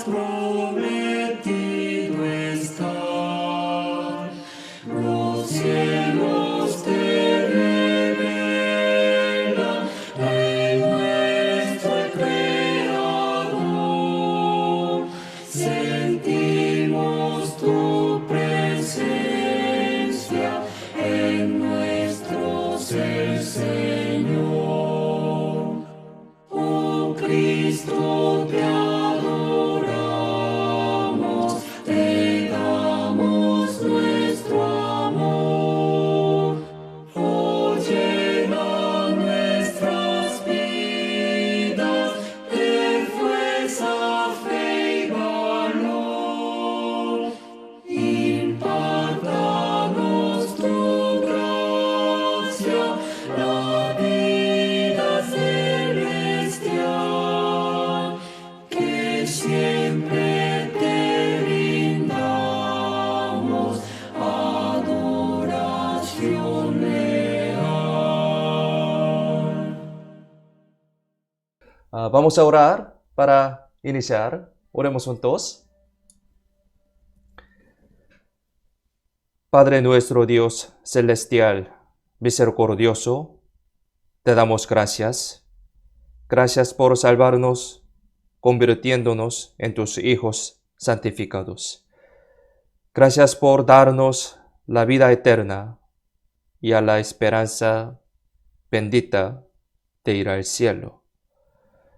prometido estar. Los cielos te revelan, Rey nuestro Creador. Sentimos tu presencia en nuestro ser, Señor. Oh Cristo, te adoramos, te damos nuestro amor. Oh, llena nuestras vidas de fuerza, fe y valor. Impártanos tu gracia, la vida celestial, que siempre te rindamos adoración leal. Vamos a orar para iniciar. Oremos juntos. Padre nuestro Dios celestial, misericordioso, te damos gracias. Gracias por salvarnos, convirtiéndonos en tus hijos santificados. Gracias por darnos la vida eterna y a la esperanza bendita de ir al cielo.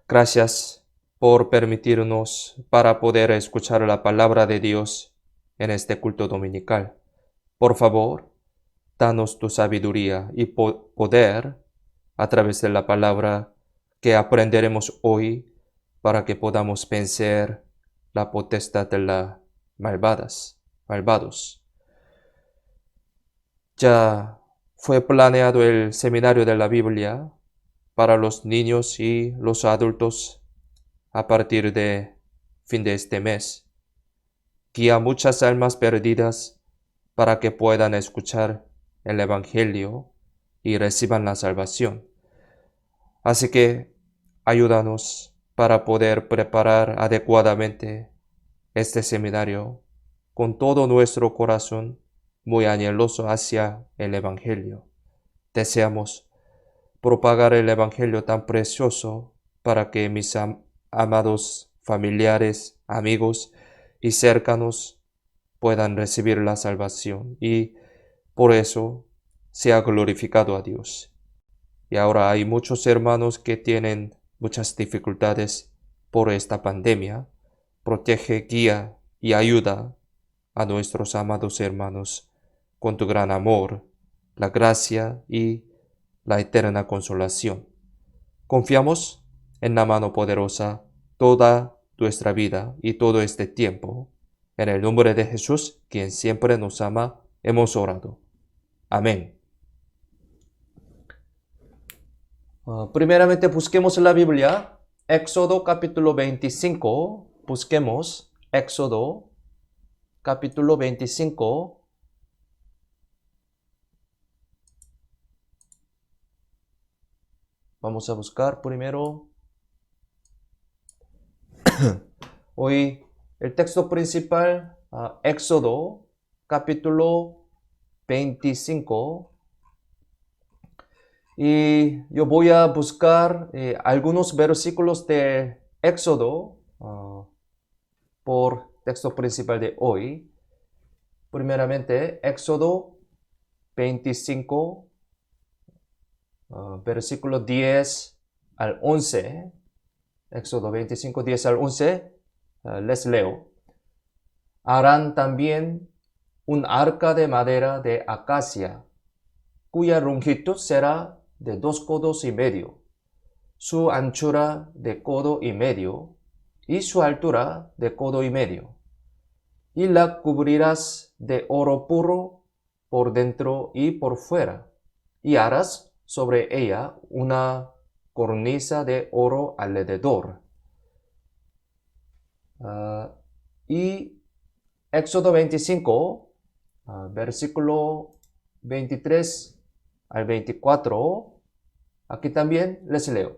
Gracias por permitirnos para poder escuchar la palabra de Dios en este culto dominical. Por favor, danos tu sabiduría y poder a través de la palabra que aprenderemos hoy para que podamos vencer la potestad de los malvados. Ya fue planeado el seminario de la Biblia para los niños y los adultos a partir de fin de este mes. Guía muchas almas perdidas para que puedan escuchar el Evangelio y reciban la salvación. Así que ayúdanos para poder preparar adecuadamente este seminario con todo nuestro corazón muy anheloso hacia el Evangelio. Deseamos propagar el Evangelio tan precioso para que mis amados familiares, amigos y cercanos puedan recibir la salvación y por eso sea glorificado a Dios. Y ahora hay muchos hermanos que tienen muchas dificultades por esta pandemia. Protege, guía y ayuda a nuestros amados hermanos con tu gran amor, la gracia y la eterna consolación. Confiamos en la mano poderosa toda nuestra vida y todo este tiempo. En el nombre de Jesús, quien siempre nos ama, hemos orado. Amén. Primeramente busquemos la Biblia, Éxodo capítulo 25. Busquemos Éxodo capítulo 25. Vamos a buscar primero. Hoy el texto principal, Éxodo capítulo 25. Y yo voy a buscar algunos versículos de Éxodo por texto principal de hoy. Primeramente, Éxodo 25. Versículo 10 al 11, Éxodo 25, 10 al 11, les leo. Harán también un arca de madera de acacia, cuya longitud será de 2 codos y medio, su anchura de codo y medio, y su altura de codo y medio. Y la cubrirás de oro puro por dentro y por fuera, y harás sobre ella una cornisa de oro alrededor. Y Éxodo 25, versículo 23 al 24, aquí también les leo.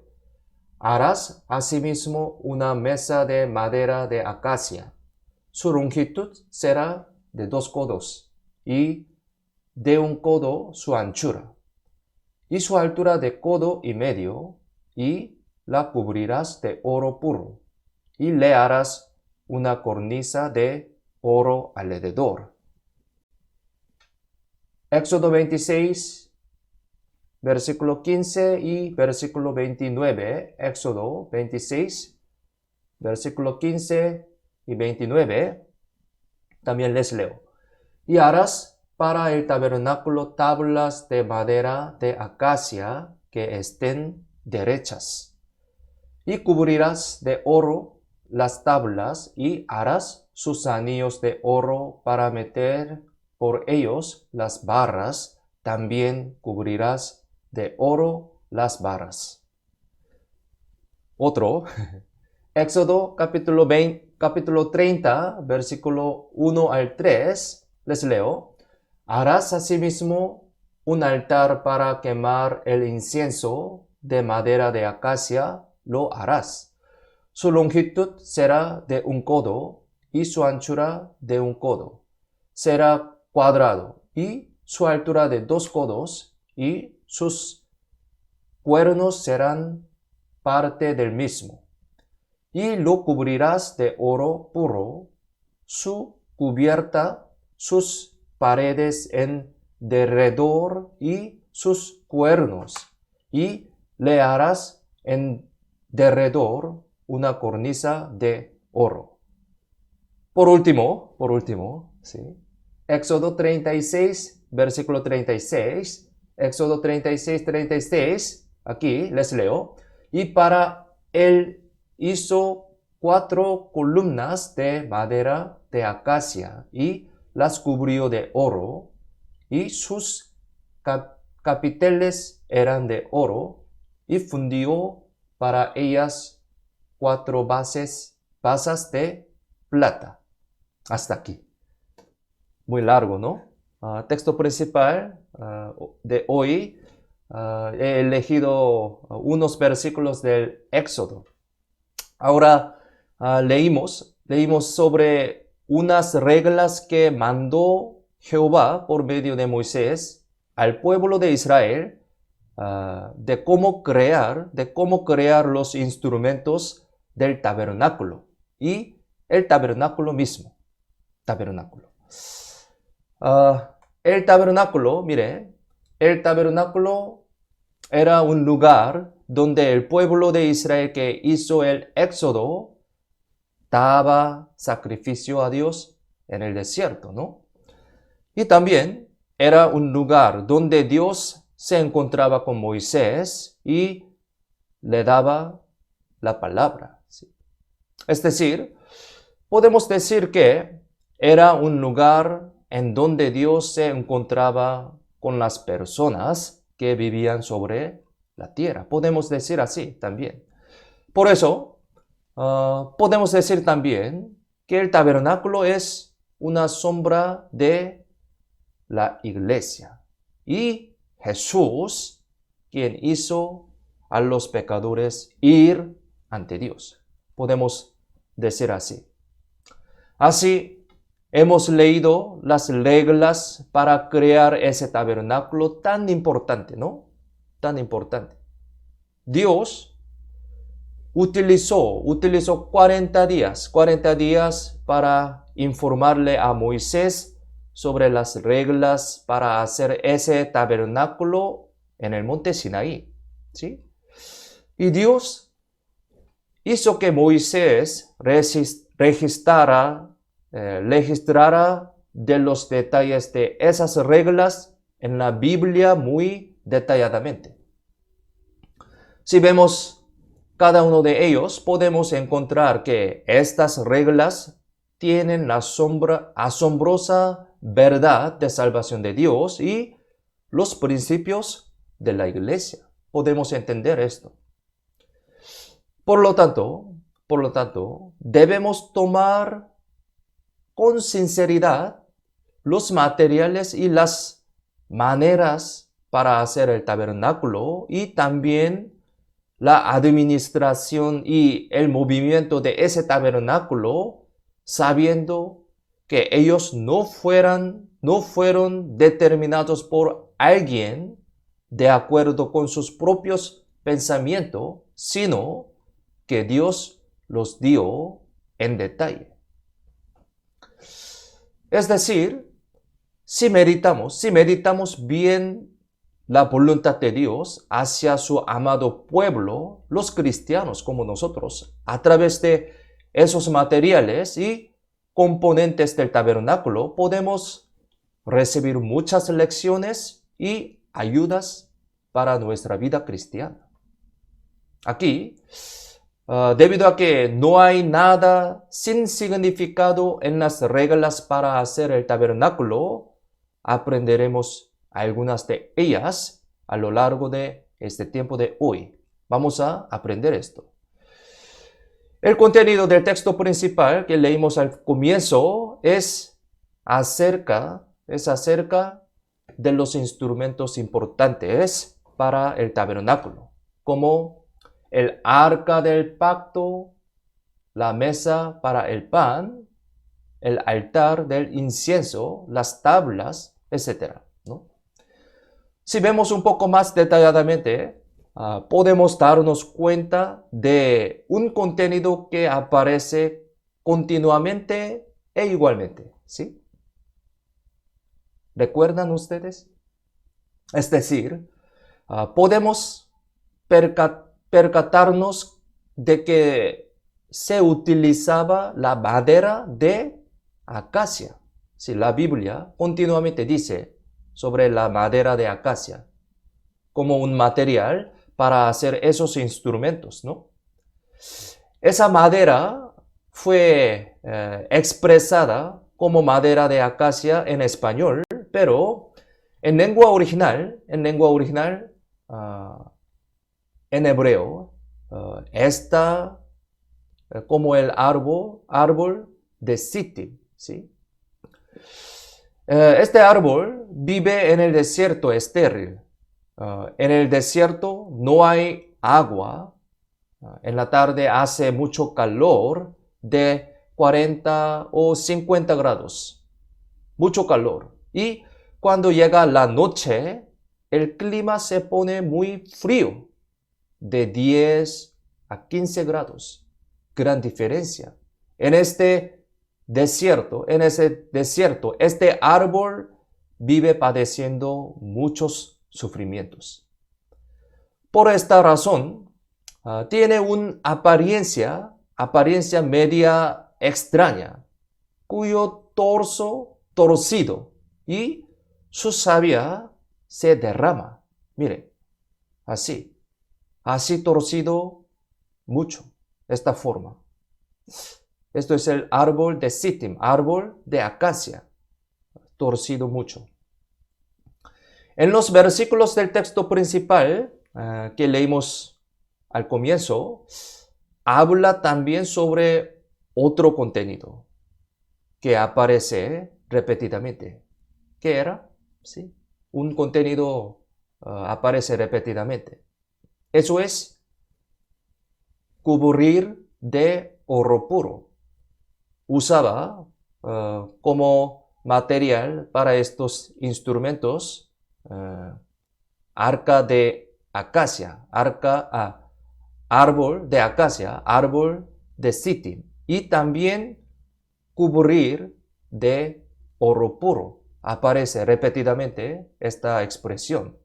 harás asimismo una mesa de madera de acacia. Su longitud será de 2 codos y de 1 codo su anchura, y su altura de codo y medio, y la cubrirás de oro puro, y le harás una cornisa de oro alrededor. Éxodo 26, versículo 15 y versículo 29. Éxodo 26, versículo 15 y 29. También les leo. Y harás para el tabernáculo tablas de madera de acacia que estén derechas. Y cubrirás de oro las tablas y harás sus anillos de oro para meter por ellos las barras. También cubrirás de oro las barras. Otro. Éxodo capítulo 30, versículo 1 al 3. Les leo. Harás asimismo un altar para quemar el incienso de madera de acacia, lo harás. Su longitud será de 1 codo y su anchura de 1 codo. Será cuadrado y su altura de 2 codos y sus cuernos serán parte del mismo. Y lo cubrirás de oro puro, su cubierta, sus paredes en derredor y sus cuernos, y le harás en derredor una cornisa de oro. Por último, ¿sí? Éxodo 36, versículo 36. Éxodo 36, 36. Aquí les leo. Y para él hizo 4 columnas de madera de acacia y las cubrió de oro, y sus capiteles eran de oro, y fundió para ellas 4 basas de plata. Hasta aquí. Muy largo, ¿no? Texto principal de hoy. He elegido unos versículos del Éxodo. Ahora leímos sobre unas reglas que mandó Jehová por medio de Moisés al pueblo de Israel, de cómo crear los instrumentos del tabernáculo y el tabernáculo mismo. El tabernáculo, mire, el tabernáculo era un lugar donde el pueblo de Israel que hizo el éxodo daba sacrificio a Dios en el desierto, ¿no? Y también era un lugar donde Dios se encontraba con Moisés y le daba la palabra, ¿sí? Es decir, podemos decir que era un lugar en donde Dios se encontraba con las personas que vivían sobre la tierra. Podemos decir así también. Por eso, podemos decir también que el tabernáculo es una sombra de la iglesia. Y Jesús, quien hizo a los pecadores ir ante Dios. Podemos decir así. Así, hemos leído las reglas para crear ese tabernáculo tan importante, ¿no? Tan importante. Dios utilizó 40 días para informarle a Moisés sobre las reglas para hacer ese tabernáculo en el monte Sinaí, ¿sí? Y Dios hizo que Moisés registrara de los detalles de esas reglas en la Biblia muy detalladamente. Si vemos cada uno de ellos, podemos encontrar que estas reglas tienen la asombrosa verdad de salvación de Dios y los principios de la iglesia. Podemos entender esto. Por lo tanto, debemos tomar con sinceridad los materiales y las maneras para hacer el tabernáculo y también la administración y el movimiento de ese tabernáculo, sabiendo que ellos no fueron determinados por alguien de acuerdo con sus propios pensamientos, sino que Dios los dio en detalle. Es decir, si meditamos bien la voluntad de Dios hacia su amado pueblo, los cristianos como nosotros, a través de esos materiales y componentes del tabernáculo, podemos recibir muchas lecciones y ayudas para nuestra vida cristiana. Aquí, debido a que no hay nada sin significado en las reglas para hacer el tabernáculo, aprenderemos algunas de ellas a lo largo de este tiempo de hoy. Vamos a aprender esto. El contenido del texto principal que leímos al comienzo es acerca de los instrumentos importantes para el tabernáculo, como el arca del pacto, la mesa para el pan, el altar del incienso, las tablas, etc., ¿no? Si vemos un poco más detalladamente, podemos darnos cuenta de un contenido que aparece continuamente e igualmente, ¿sí? ¿Recuerdan ustedes? Es decir, podemos percatarnos de que se utilizaba la madera de acacia. Sí, la Biblia continuamente dice sobre la madera de acacia como un material para hacer esos instrumentos, ¿no? Esa madera fue expresada como madera de acacia en español, pero en lengua original, en hebreo, está como el árbol de Sittim, ¿sí? Este árbol vive en el desierto estéril. En el desierto no hay agua. En la tarde hace mucho calor de 40 o 50 grados. Mucho calor. Y cuando llega la noche, el clima se pone muy frío, de 10 a 15 grados. Gran diferencia. En ese desierto, este árbol vive padeciendo muchos sufrimientos. Por esta razón, tiene una apariencia media extraña, cuyo torso torcido y su savia se derrama. Mire, así torcido mucho, esta forma. Esto es el árbol de Sittim, árbol de acacia, torcido mucho. En los versículos del texto principal que leímos al comienzo, habla también sobre otro contenido que aparece repetidamente. ¿Qué era? ¿Sí? Un contenido aparece repetidamente. Eso es cubrir de oro puro. Usaba como material para estos instrumentos arca de acacia, árbol de acacia, árbol de Sittim, y también cubrir de oro puro. Aparece repetidamente esta expresión.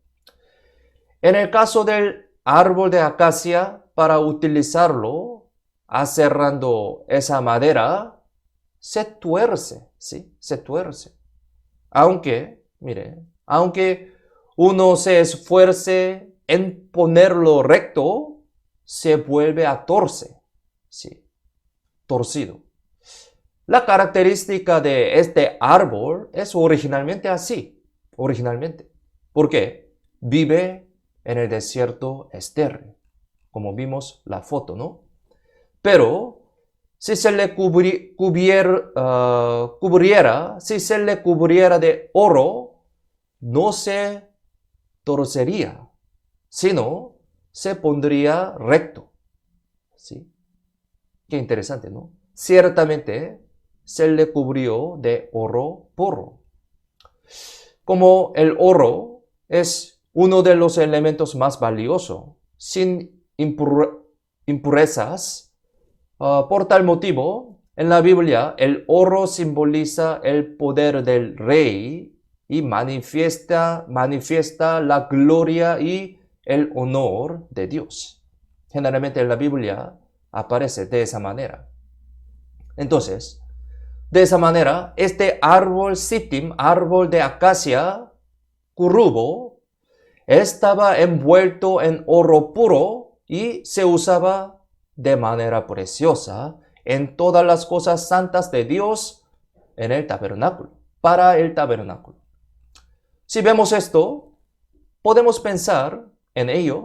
En el caso del árbol de acacia, para utilizarlo, aserrando esa madera, se tuerce, ¿sí? Se tuerce. Aunque uno se esfuerce en ponerlo recto, se vuelve a torcer, ¿sí? Torcido. La característica de este árbol es originalmente así, porque vive en el desierto estéril, como vimos la foto, ¿no? Pero si se le cubriera de oro, no se torcería, sino se pondría recto. ¿Sí? Qué interesante, ¿no? Ciertamente se le cubrió de oro puro. Como el oro es uno de los elementos más valiosos, sin impurezas, por tal motivo, en la Biblia, el oro simboliza el poder del rey y manifiesta la gloria y el honor de Dios. Generalmente en la Biblia aparece de esa manera. Entonces, de esa manera, este árbol sittim, árbol de acacia, curubo, estaba envuelto en oro puro y se usaba de manera preciosa en todas las cosas santas de Dios en el tabernáculo, para el tabernáculo. Si vemos esto, podemos pensar en ello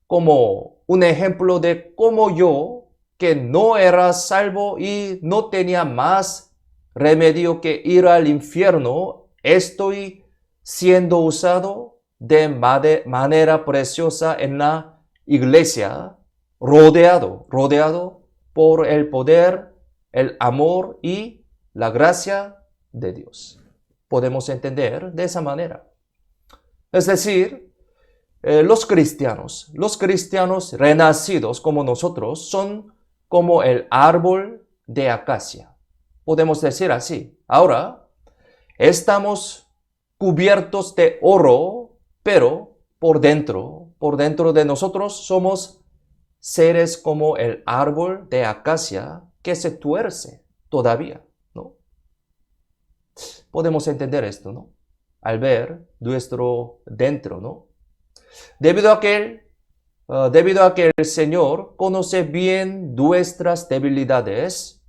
como un ejemplo de cómo yo, que no era salvo y no tenía más remedio que ir al infierno, estoy siendo usado de manera preciosa en la iglesia, rodeado por el poder, el amor y la gracia de Dios. Podemos entender de esa manera. Es decir, los cristianos renacidos como nosotros son como el árbol de acacia. Podemos decir así. Ahora, estamos cubiertos de oro, pero por dentro de nosotros somos seres como el árbol de acacia que se tuerce todavía, ¿no? Podemos entender esto, ¿no? Al ver nuestro dentro, ¿no? Debido a que el Señor conoce bien nuestras debilidades,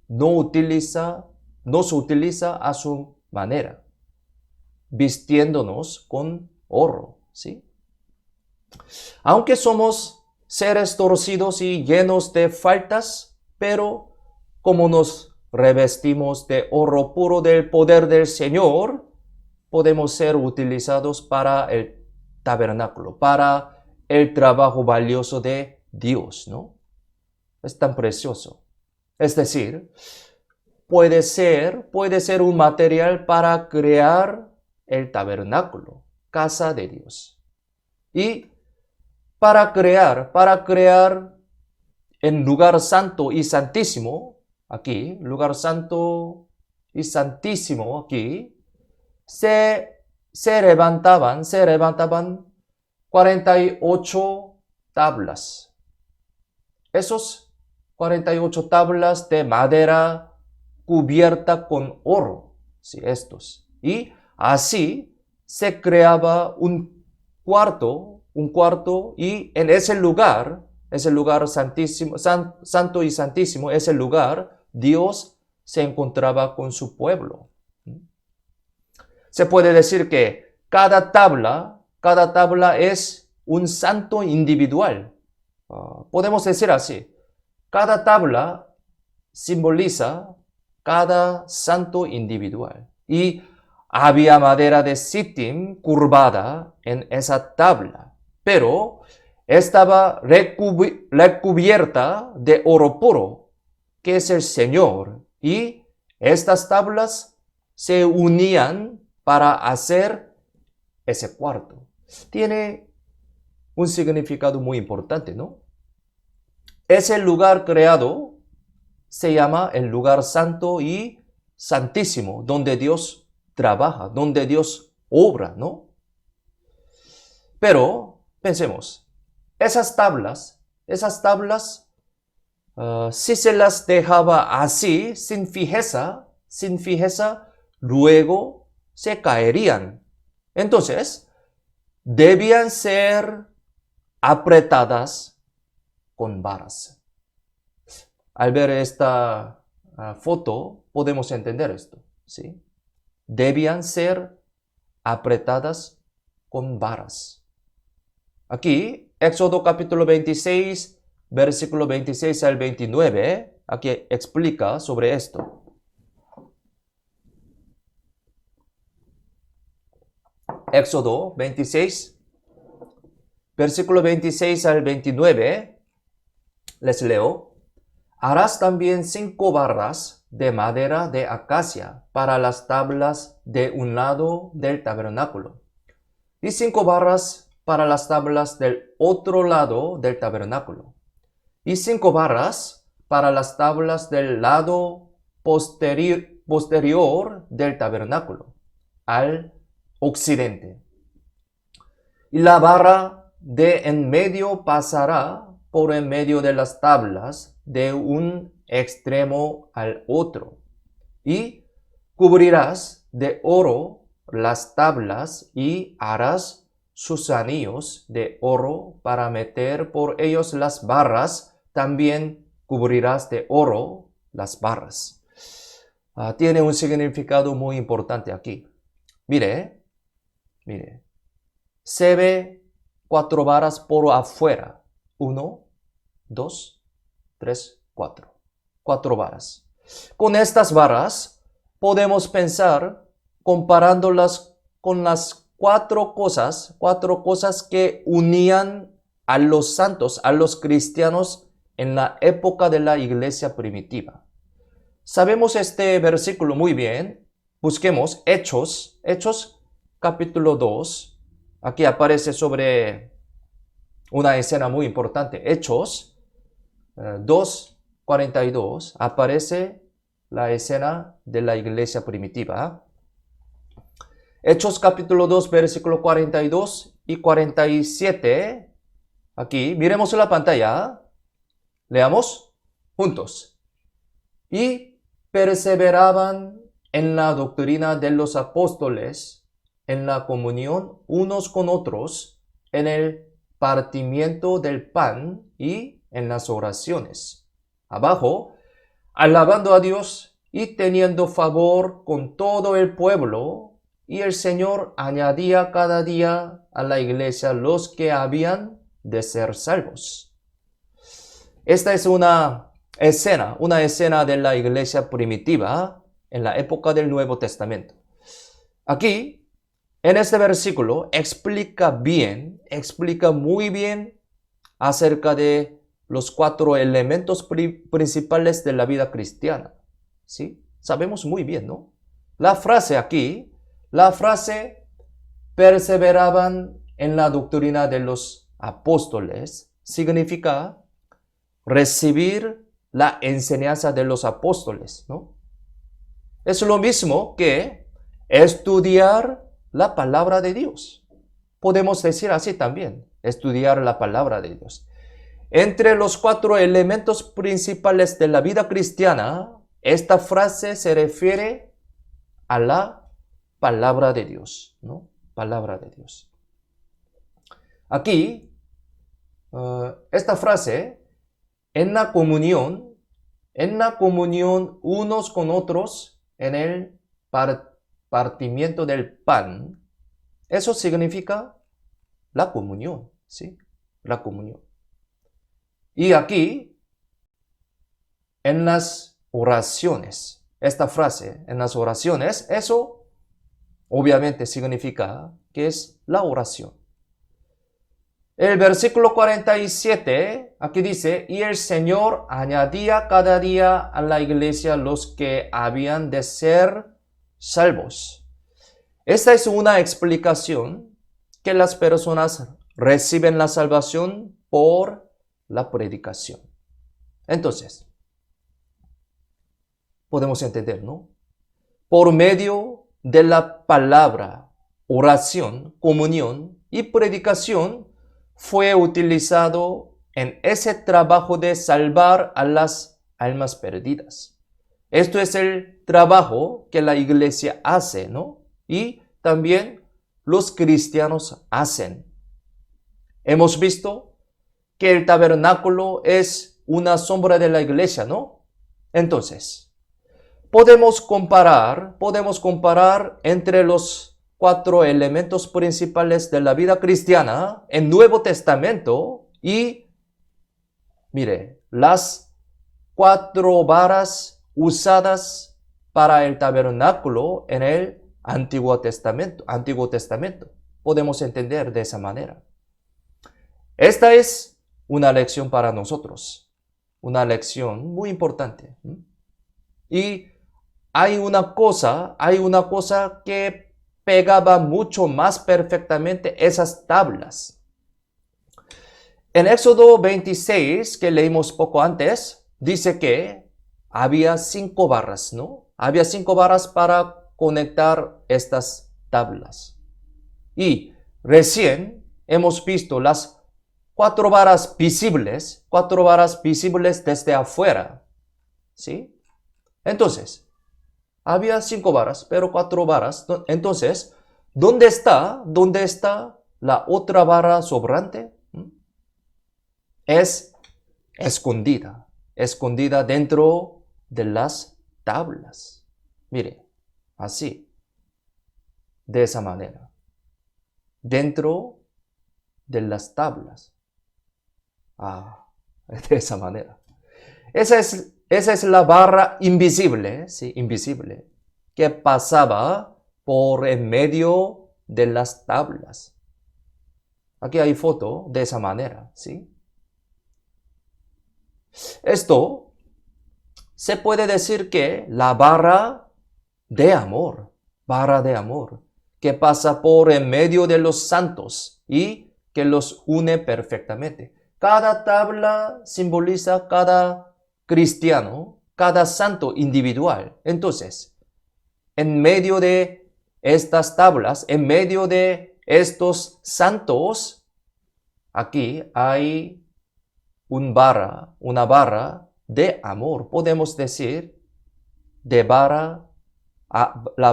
nos utiliza a su manera, vistiéndonos con oro, ¿sí? Aunque somos seres torcidos y llenos de faltas, pero como nos revestimos de oro puro del poder del Señor, podemos ser utilizados para el tabernáculo, para el trabajo valioso de Dios, ¿no? Es tan precioso. Es decir, puede ser un material para crear el tabernáculo, casa de Dios. Y para crear en lugar santo y santísimo, aquí, lugar santo y santísimo aquí, se levantaban 48 tablas. Esos 48 tablas de madera cubierta con oro, sí, estos. Y así se creaba un cuarto y en ese lugar santísimo, santo y santísimo, ese lugar, Dios se encontraba con su pueblo. Se puede decir que cada tabla es un santo individual. Podemos decir así, cada tabla simboliza cada santo individual. Y había madera de sittim curvada en esa tabla, pero estaba recubierta de oro puro, que es el Señor. Y estas tablas se unían para hacer ese cuarto. Tiene un significado muy importante, ¿no? Ese lugar creado se llama el lugar santo y santísimo, donde Dios trabaja, donde Dios obra, ¿no? Pero, pensemos, esas tablas, si se las dejaba así, sin fijeza, luego se caerían. Entonces, debían ser apretadas con varas. Al ver esta foto, podemos entender esto, ¿sí? Debían ser apretadas con varas. Aquí, Éxodo capítulo 26, versículo 26 al 29, aquí explica sobre esto. Éxodo 26, versículo 26 al 29, les leo. Harás también 5 barras de madera de acacia para las tablas de un lado del tabernáculo, y 5 barras para las tablas del otro lado del tabernáculo, y 5 barras para las tablas del lado posterior del tabernáculo, al occidente. Y la barra de en medio pasará por en medio de las tablas de un extremo al otro, y cubrirás de oro las tablas y harás sus anillos de oro para meter por ellos las barras. También cubrirás de oro las barras. Tiene un significado muy importante aquí. Mire, se ve 4 varas por afuera. 1, 2, 3, 4. 4 varas. Con estas varas podemos pensar, comparándolas con las 4 cosas que unían a los santos, a los cristianos en la época de la iglesia primitiva. Sabemos este versículo muy bien. Busquemos Hechos capítulo 2. Aquí aparece sobre una escena muy importante. Hechos 2:42 aparece la escena de la iglesia primitiva. Hechos capítulo 2, versículo 42 y 47. Aquí, miremos la pantalla. Leamos juntos. Y perseveraban en la doctrina de los apóstoles, en la comunión unos con otros, en el partimiento del pan y en las oraciones. Abajo, alabando a Dios y teniendo favor con todo el pueblo, y el Señor añadía cada día a la iglesia los que habían de ser salvos. Esta es una escena de la iglesia primitiva en la época del Nuevo Testamento. Aquí, en este versículo, explica muy bien acerca de los 4 elementos principales de la vida cristiana. ¿Sí? Sabemos muy bien, ¿no? La frase perseveraban en la doctrina de los apóstoles significa recibir la enseñanza de los apóstoles, ¿no? Es lo mismo que estudiar la palabra de Dios. Podemos decir así también, estudiar la palabra de Dios. Entre los 4 elementos principales de la vida cristiana, esta frase se refiere a la palabra de Dios, ¿no? Palabra de Dios. Aquí, esta frase, en la comunión unos con otros, en el partimiento del pan, eso significa la comunión, ¿sí? La comunión. Y aquí, en las oraciones, esta frase, en las oraciones, eso obviamente significa que es la oración. El versículo 47, aquí dice, y el Señor añadía cada día a la iglesia los que habían de ser salvos. Esta es una explicación que las personas reciben la salvación por la predicación. Entonces, podemos entender, ¿no? Por medio de la palabra, oración, comunión y predicación, fue utilizado en ese trabajo de salvar a las almas perdidas. Esto es el trabajo que la iglesia hace, ¿no? Y también los cristianos hacen. Hemos visto que el tabernáculo es una sombra de la iglesia, ¿no? Entonces, podemos comparar entre los 4 elementos principales de la vida cristiana en Nuevo Testamento y, mire, las 4 varas usadas para el tabernáculo en el Antiguo Testamento. Podemos entender de esa manera. Esta es una lección para nosotros, una lección muy importante. Y hay una cosa que pegaba mucho más perfectamente esas tablas. En Éxodo 26, que leímos poco antes, dice que había 5 barras, ¿no? Había 5 barras para conectar estas tablas. Y recién hemos visto las 4 varas visibles desde afuera, ¿sí? Entonces, había 5 varas, pero 4 varas. Entonces, ¿dónde está la otra vara sobrante? Es escondida dentro de las tablas. Mire, así, de esa manera, dentro de las tablas. De esa manera. Esa es la barra invisible, ¿sí? Invisible, que pasaba por en medio de las tablas. Aquí hay foto de esa manera, ¿sí? Esto se puede decir que la barra de amor, que pasa por en medio de los santos y que los une perfectamente. Cada tabla simboliza cada cristiano, cada santo individual. Entonces, en medio de estas tablas, en medio de estos santos, aquí hay una barra de amor. Podemos decir la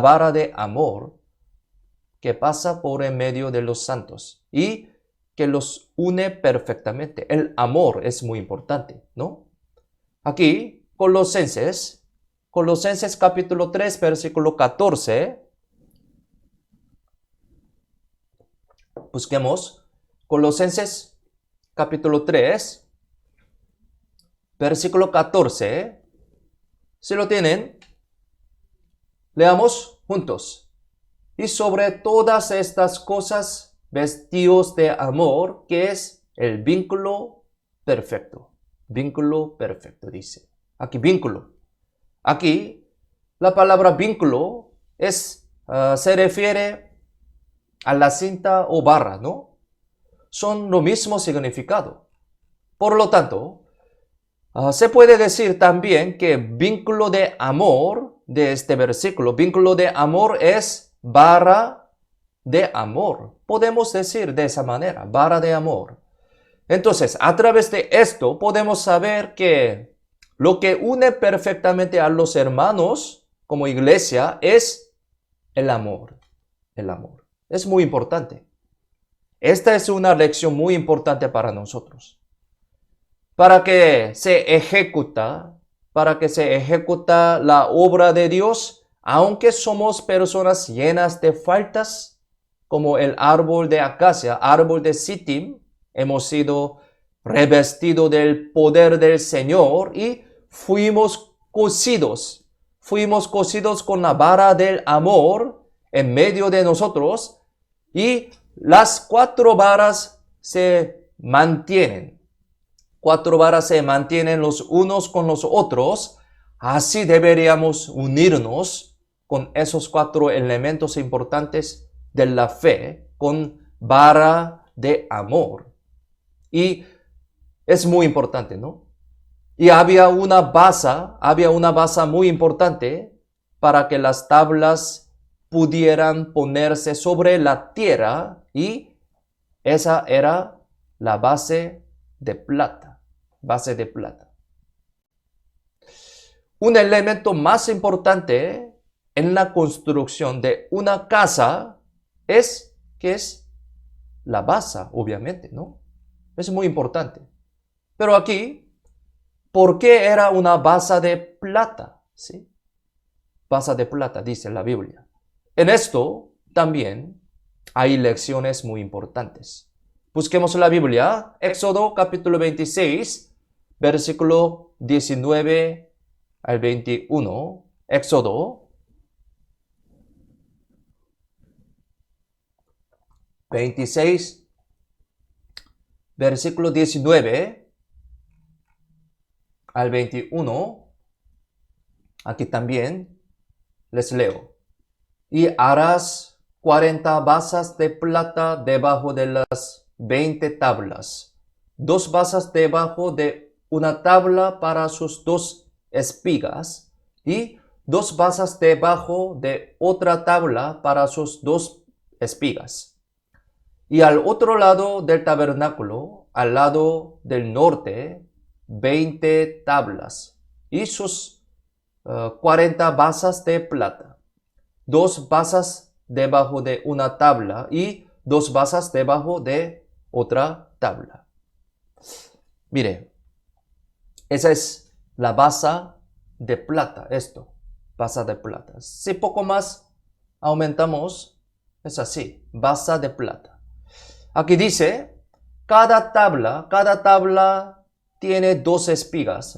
vara de amor que pasa por en medio de los santos y que los une perfectamente. El amor es muy importante, ¿no? Aquí, Colosenses capítulo 3, versículo 14. Busquemos Colosenses capítulo 3, versículo 14. Si lo tienen, leamos juntos. Y sobre todas estas cosas, vestíos de amor, que es el vínculo perfecto. Vínculo perfecto, dice. Aquí, vínculo. Aquí, la palabra vínculo se refiere a la cinta o barra, ¿no? Son lo mismo significado. Por lo tanto, se puede decir también que vínculo de amor de este versículo, vínculo de amor es vara de amor. Podemos decir de esa manera, vara de amor. Entonces, a través de esto podemos saber que lo que une perfectamente a los hermanos como iglesia es el amor. El amor. Es muy importante. Esta es una lección muy importante para nosotros. Para que se ejecuta la obra de Dios, aunque somos personas llenas de faltas, como el árbol de acacia, árbol de Sittim, hemos sido revestidos del poder del Señor y fuimos cosidos con la vara del amor en medio de nosotros y las 4 varas se mantienen. 4 varas se mantienen los unos con los otros. Así deberíamos unirnos con esos 4 elementos importantes de la fe, con vara de amor. Y es muy importante, ¿no? Y había una base muy importante para que las tablas pudieran ponerse sobre la tierra y esa era la base de plata. Base de plata. Un elemento más importante en la construcción de una casa es la base, obviamente, ¿no? Es muy importante. Pero aquí, ¿por qué era una base de plata? ¿Sí? Base de plata, dice la Biblia. En esto también hay lecciones muy importantes. Busquemos la Biblia, Éxodo capítulo 26, versículo 19 al 21. Éxodo 26, versículo 19 al 21. Aquí también les leo. Y harás 40 basas de plata debajo de las 20 tablas, 2 basas debajo de una tabla para sus 2 espigas, y 2 basas debajo de otra tabla para sus 2 espigas. Y al otro lado del tabernáculo, al lado del norte, 20 tablas, y sus 40 basas de plata, 2 basas debajo de una tabla y 2 basas debajo de otra tabla. Mire, esa es la basa de plata, basa de plata. Si poco más aumentamos, es así, basa de plata. Aquí dice, cada tabla tiene 2 espigas,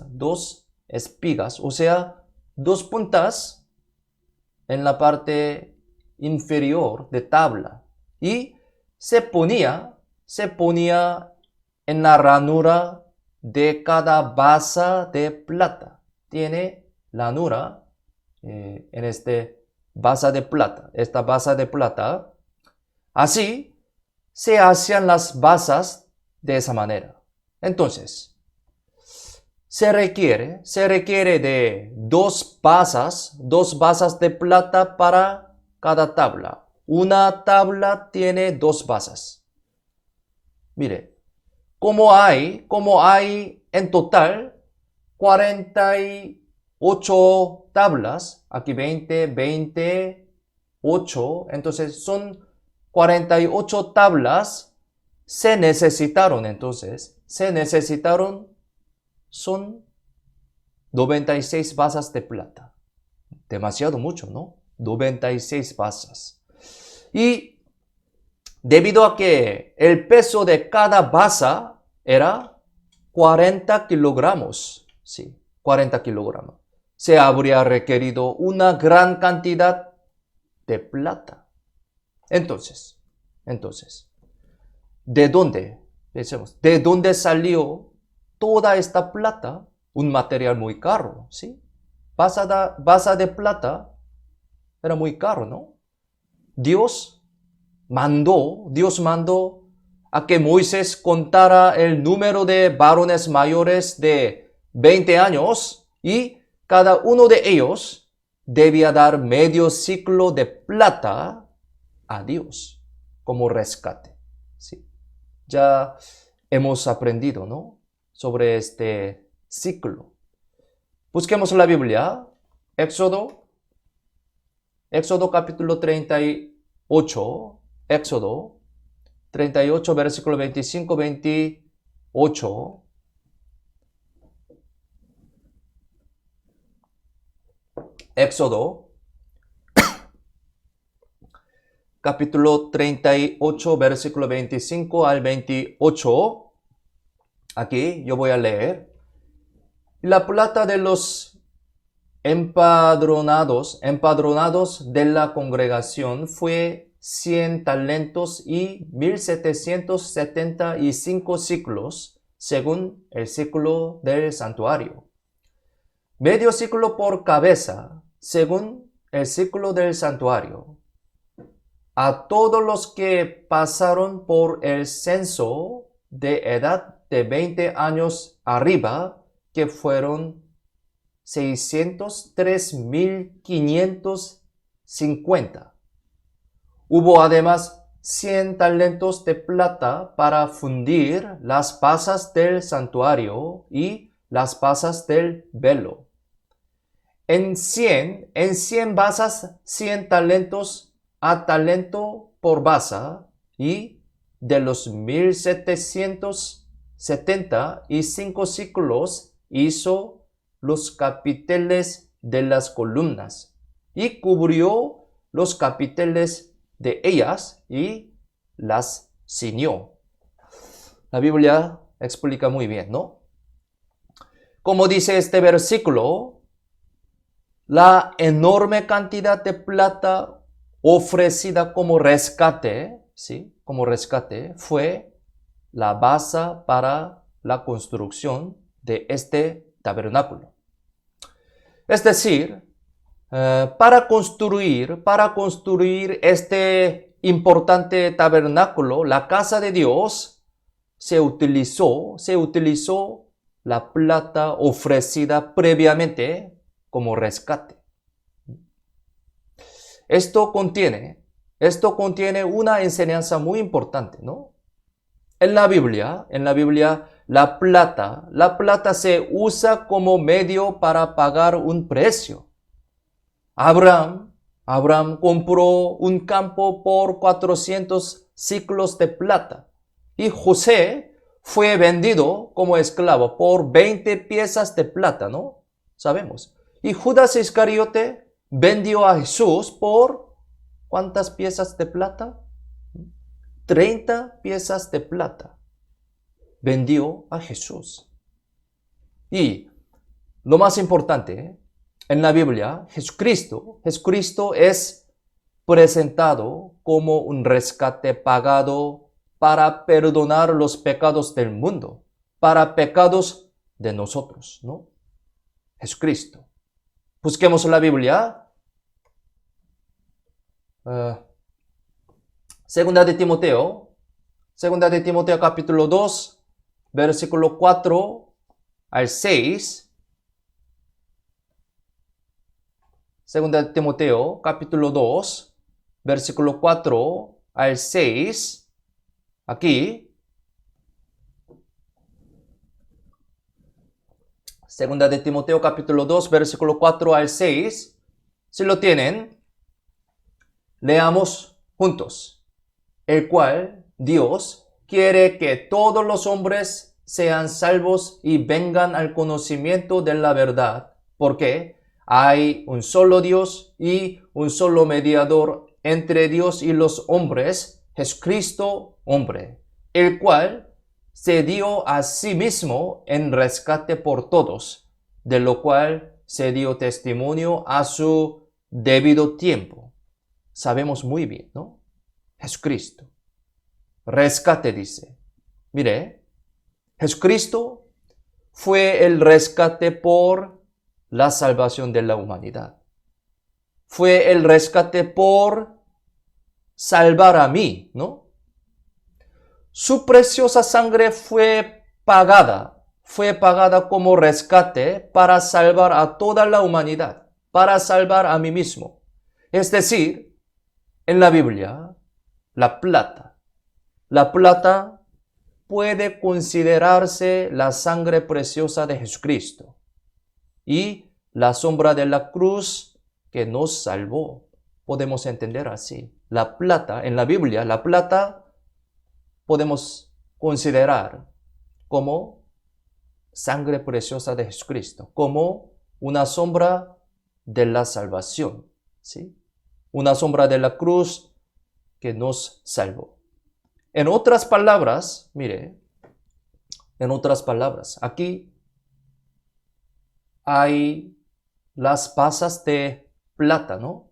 o sea, 2 puntas en la parte inferior de tabla, y se ponía en la ranura de cada basa de plata. Tiene ranura en basa de plata, esta basa de plata. Así se hacían las basas de esa manera. Entonces, se requiere de 2 basas de plata para cada tabla. Una tabla tiene 2 basas. Mire, como hay en total 48 tablas, aquí 20, 8, entonces son 48 tablas, son 96 basas de plata. Demasiado mucho, ¿no? 96 basas. Y debido a que el peso de cada basa era 40 kilogramos, sí, 40 kilogramos, se habría requerido una gran cantidad de plata. Entonces, ¿de dónde? Pensemos, ¿de dónde salió toda esta plata? Un material muy caro, ¿sí? Basa de plata era muy caro, ¿no? Dios mandó a que Moisés contara el número de varones mayores de 20 años, y cada uno de ellos debía dar medio ciclo de plata a Dios como rescate. ¿Sí? Ya hemos aprendido, ¿no?, sobre este ciclo. Busquemos la Biblia, Éxodo capítulo 38, Éxodo 38, versículo 25, 28. Éxodo capítulo 38, versículo 25 al 28. Aquí yo voy a leer. La plata de los empadronados de la congregación fue 100 talentos y 1775 ciclos, según el ciclo del santuario. Medio ciclo por cabeza, según el ciclo del santuario. A todos los que pasaron por el censo de edad de 20 años arriba, que fueron 603,550. Hubo además 100 talentos de plata para fundir las basas del santuario y las basas del velo. En 100 basas, 100 talentos a talento por basa, y de los 1775 ciclos hizo los capiteles de las columnas y cubrió los capiteles de ellas y las ciñó. La Biblia explica muy bien, ¿no? Como dice este versículo, la enorme cantidad de plata ofrecida como rescate, ¿sí?, como rescate, fue la base para la construcción de este tabernáculo. Es decir, para construir este importante tabernáculo, la casa de Dios, se utilizó la plata ofrecida previamente como rescate. Esto contiene una enseñanza muy importante, ¿no? En la Biblia, la plata se usa como medio para pagar un precio. Abraham compró un campo por 400 ciclos de plata y José fue vendido como esclavo por 20 piezas de plata, ¿no? Sabemos. Y Judas Iscariote vendió a Jesús por ¿cuántas piezas de plata? 30 piezas de plata. Vendió a Jesús. Y lo más importante, en la Biblia, Jesucristo es presentado como un rescate pagado para perdonar los pecados del mundo, para pecados de nosotros, ¿no? Jesucristo. Busquemos la Biblia. Segunda de Timoteo capítulo 2, versículo 4 al 6. Segunda de Timoteo capítulo 2, versículo 4 al 6. Aquí. Segunda de Timoteo capítulo 2, versículo 4 al 6. Si lo tienen, leamos juntos. El cual Dios quiere que todos los hombres sean salvos y vengan al conocimiento de la verdad, porque hay un solo Dios y un solo mediador entre Dios y los hombres, Jesucristo hombre, el cual se dio a sí mismo en rescate por todos, de lo cual se dio testimonio a su debido tiempo. Sabemos muy bien, ¿no? Jesucristo. Rescate dice. Mire, Jesucristo fue el rescate por la salvación de la humanidad. Fue el rescate por salvar a mí, ¿no? Su preciosa sangre fue pagada como rescate para salvar a toda la humanidad, para salvar a mí mismo. Es decir, en la Biblia, la plata puede considerarse la sangre preciosa de Jesucristo y la sombra de la cruz que nos salvó. Podemos entender así. La plata, en la Biblia, la plata podemos considerar como sangre preciosa de Jesucristo, como una sombra de la salvación, ¿sí? Una sombra de la cruz que nos salvó. En otras palabras, mire, aquí hay las pasas de plata, ¿no?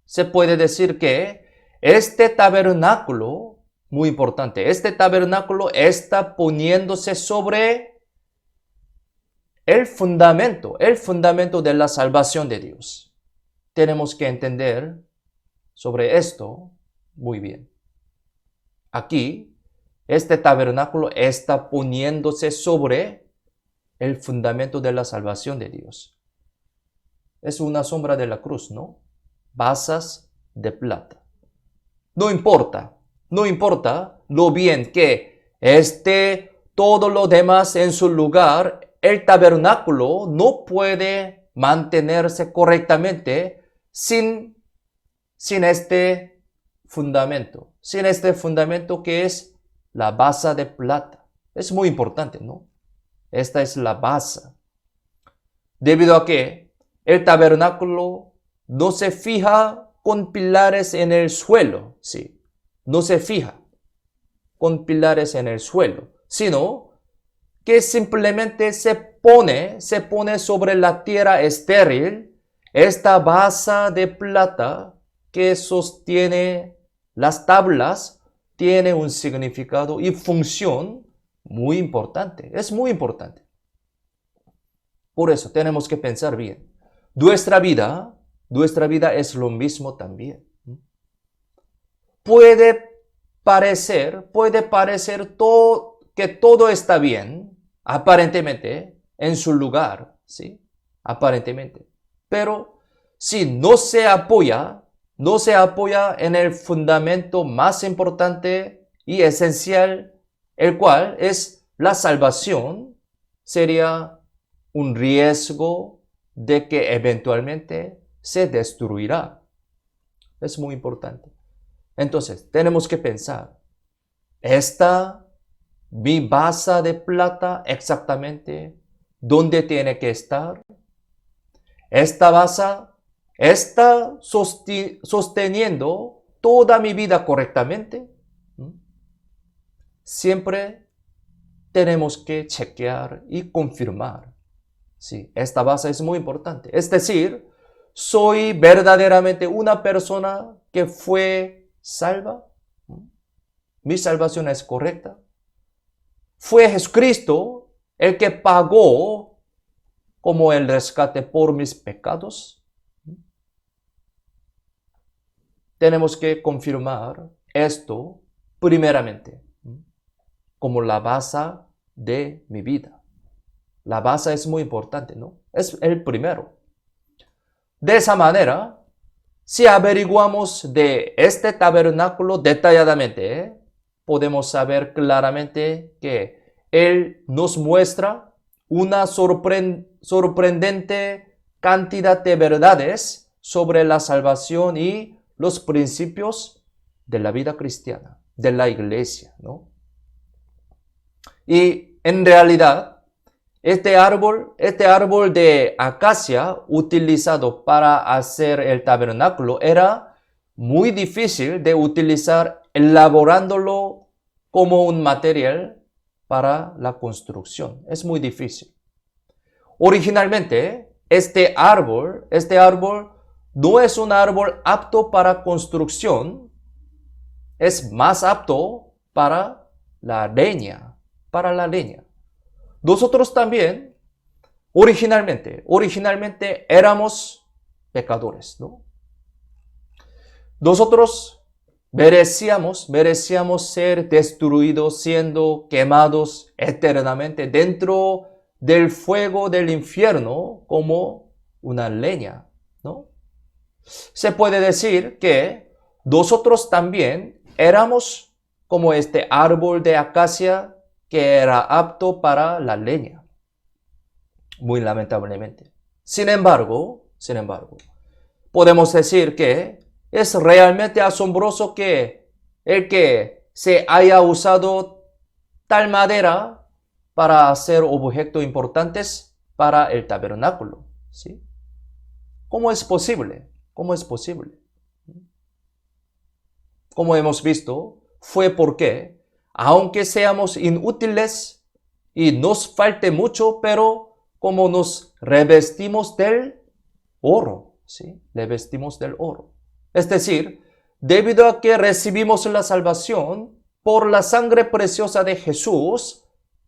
Se puede decir que este tabernáculo, muy importante, este tabernáculo está poniéndose sobre el fundamento de la salvación de Dios. Tenemos que entender sobre esto muy bien. Aquí, este tabernáculo está poniéndose sobre el fundamento de la salvación de Dios. Es una sombra de la cruz, ¿no? Basas de plata. No importa lo bien que esté todo lo demás en su lugar, el tabernáculo no puede mantenerse correctamente sin este fundamento. Sin este fundamento que es la base de plata. Es muy importante, ¿no? Esta es la base. Debido a que el tabernáculo no se fija con pilares en el suelo, sí. No se fija con pilares en el suelo, sino que simplemente se pone sobre la tierra estéril esta base de plata que sostiene las tablas, tiene un significado y función muy importante, es muy importante. Por eso tenemos que pensar bien. Nuestra vida es lo mismo también. Puede parecer que todo está bien, aparentemente, en su lugar, ¿sí? Aparentemente. Pero si no se apoya en el fundamento más importante y esencial, el cual es la salvación, sería un riesgo de que eventualmente se destruirá. Es muy importante. Entonces, tenemos que pensar, ¿está mi base de plata exactamente dónde tiene que estar? ¿Esta base está sosteniendo toda mi vida correctamente? Siempre tenemos que chequear y confirmar. Sí, esta base es muy importante. Es decir, ¿soy verdaderamente una persona que fue salva? ¿Mi salvación es correcta? ¿Fue Jesucristo el que pagó como el rescate por mis pecados? Tenemos que confirmar esto primeramente como la base de mi vida. La base es muy importante, ¿no? Es el primero. De esa manera, si averiguamos de este tabernáculo detalladamente, podemos saber claramente que Él nos muestra una sorprendente cantidad de verdades sobre la salvación y los principios de la vida cristiana, de la iglesia, ¿no? Y en realidad, este árbol de acacia utilizado para hacer el tabernáculo era muy difícil de utilizar elaborándolo como un material para la construcción. Es muy difícil. Originalmente, este árbol no es un árbol apto para construcción, es más apto para la leña, Nosotros también, originalmente éramos pecadores, ¿no? Nosotros merecíamos ser destruidos, siendo quemados eternamente dentro del fuego del infierno como una leña, ¿no? Se puede decir que nosotros también éramos como este árbol de acacia que era apto para la leña. Muy lamentablemente. Sin embargo, podemos decir que es realmente asombroso que el que se haya usado tal madera para hacer objetos importantes para el tabernáculo, ¿sí? ¿Cómo es posible? Como hemos visto, fue porque, aunque seamos inútiles y nos falte mucho, pero como nos revestimos del oro, ¿sí? Revestimos del oro. Es decir, debido a que recibimos la salvación por la sangre preciosa de Jesús,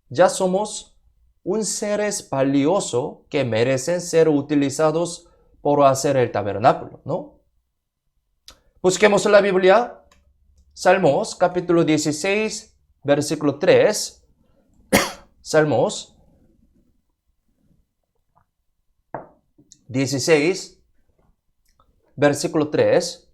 ya somos un seres valioso que merecen ser utilizados por hacer el tabernáculo, ¿no? Busquemos la Biblia, Salmos capítulo 16, versículo 3. Salmos 16, versículo 3.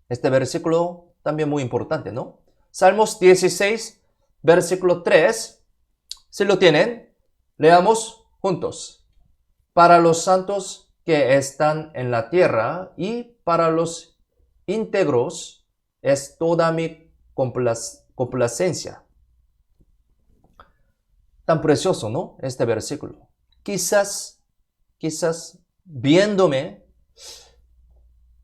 Este versículo también muy importante, ¿no? Salmos 16, versículo 3. Si lo tienen, leamos juntos. Para los santos que están en la tierra y para los íntegros es toda mi complacencia. Tan precioso, ¿no? Este versículo. Quizás viéndome,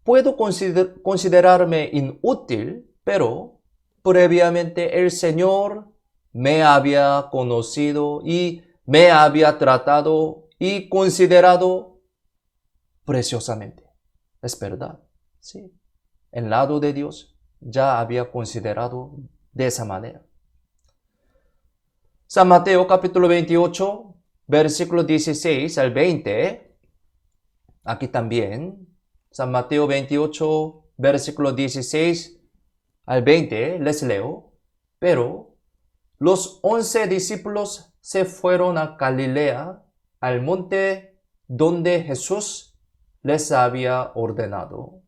puedo considerarme inútil, pero previamente el Señor me había conocido y me había tratado y considerado preciosamente. Es verdad, sí. El lado de Dios ya había considerado de esa manera. San Mateo capítulo 28, versículo 16 al 20. Aquí también. San Mateo 28, versículo 16 al 20. Les leo. Pero los 11 discípulos se fueron a Galilea, al monte donde Jesús les había ordenado.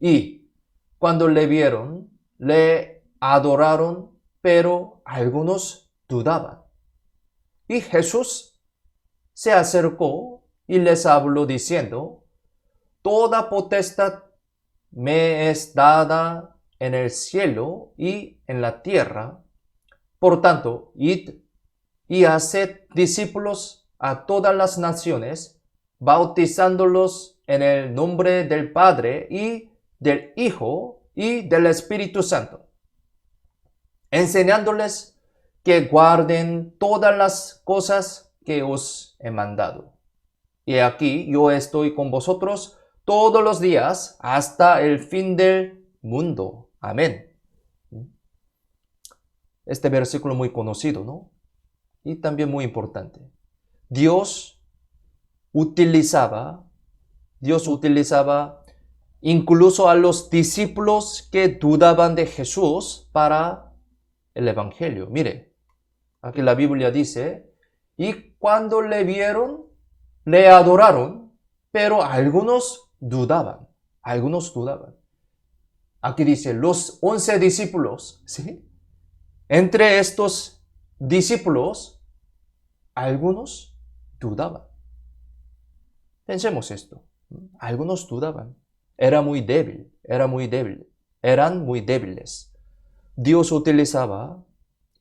Y cuando le vieron, le adoraron, pero algunos dudaban. Y Jesús se acercó y les habló diciendo: Toda potestad me es dada en el cielo y en la tierra. Por tanto, id y haced discípulos a todas las naciones, bautizándolos en el nombre del Padre y del Hijo y del Espíritu Santo, enseñándoles que guarden todas las cosas que os he mandado. Y aquí yo estoy con vosotros todos los días hasta el fin del mundo. Amén. Este versículo muy conocido, ¿no? Y también muy importante. Dios utilizaba incluso a los discípulos que dudaban de Jesús para el Evangelio. Mire, aquí la Biblia dice: y cuando le vieron, le adoraron, pero algunos dudaban. Aquí dice, los 11 discípulos, ¿sí? Entre estos discípulos, algunos dudaban. Pensemos esto. Algunos dudaban. Eran muy débiles. Dios utilizaba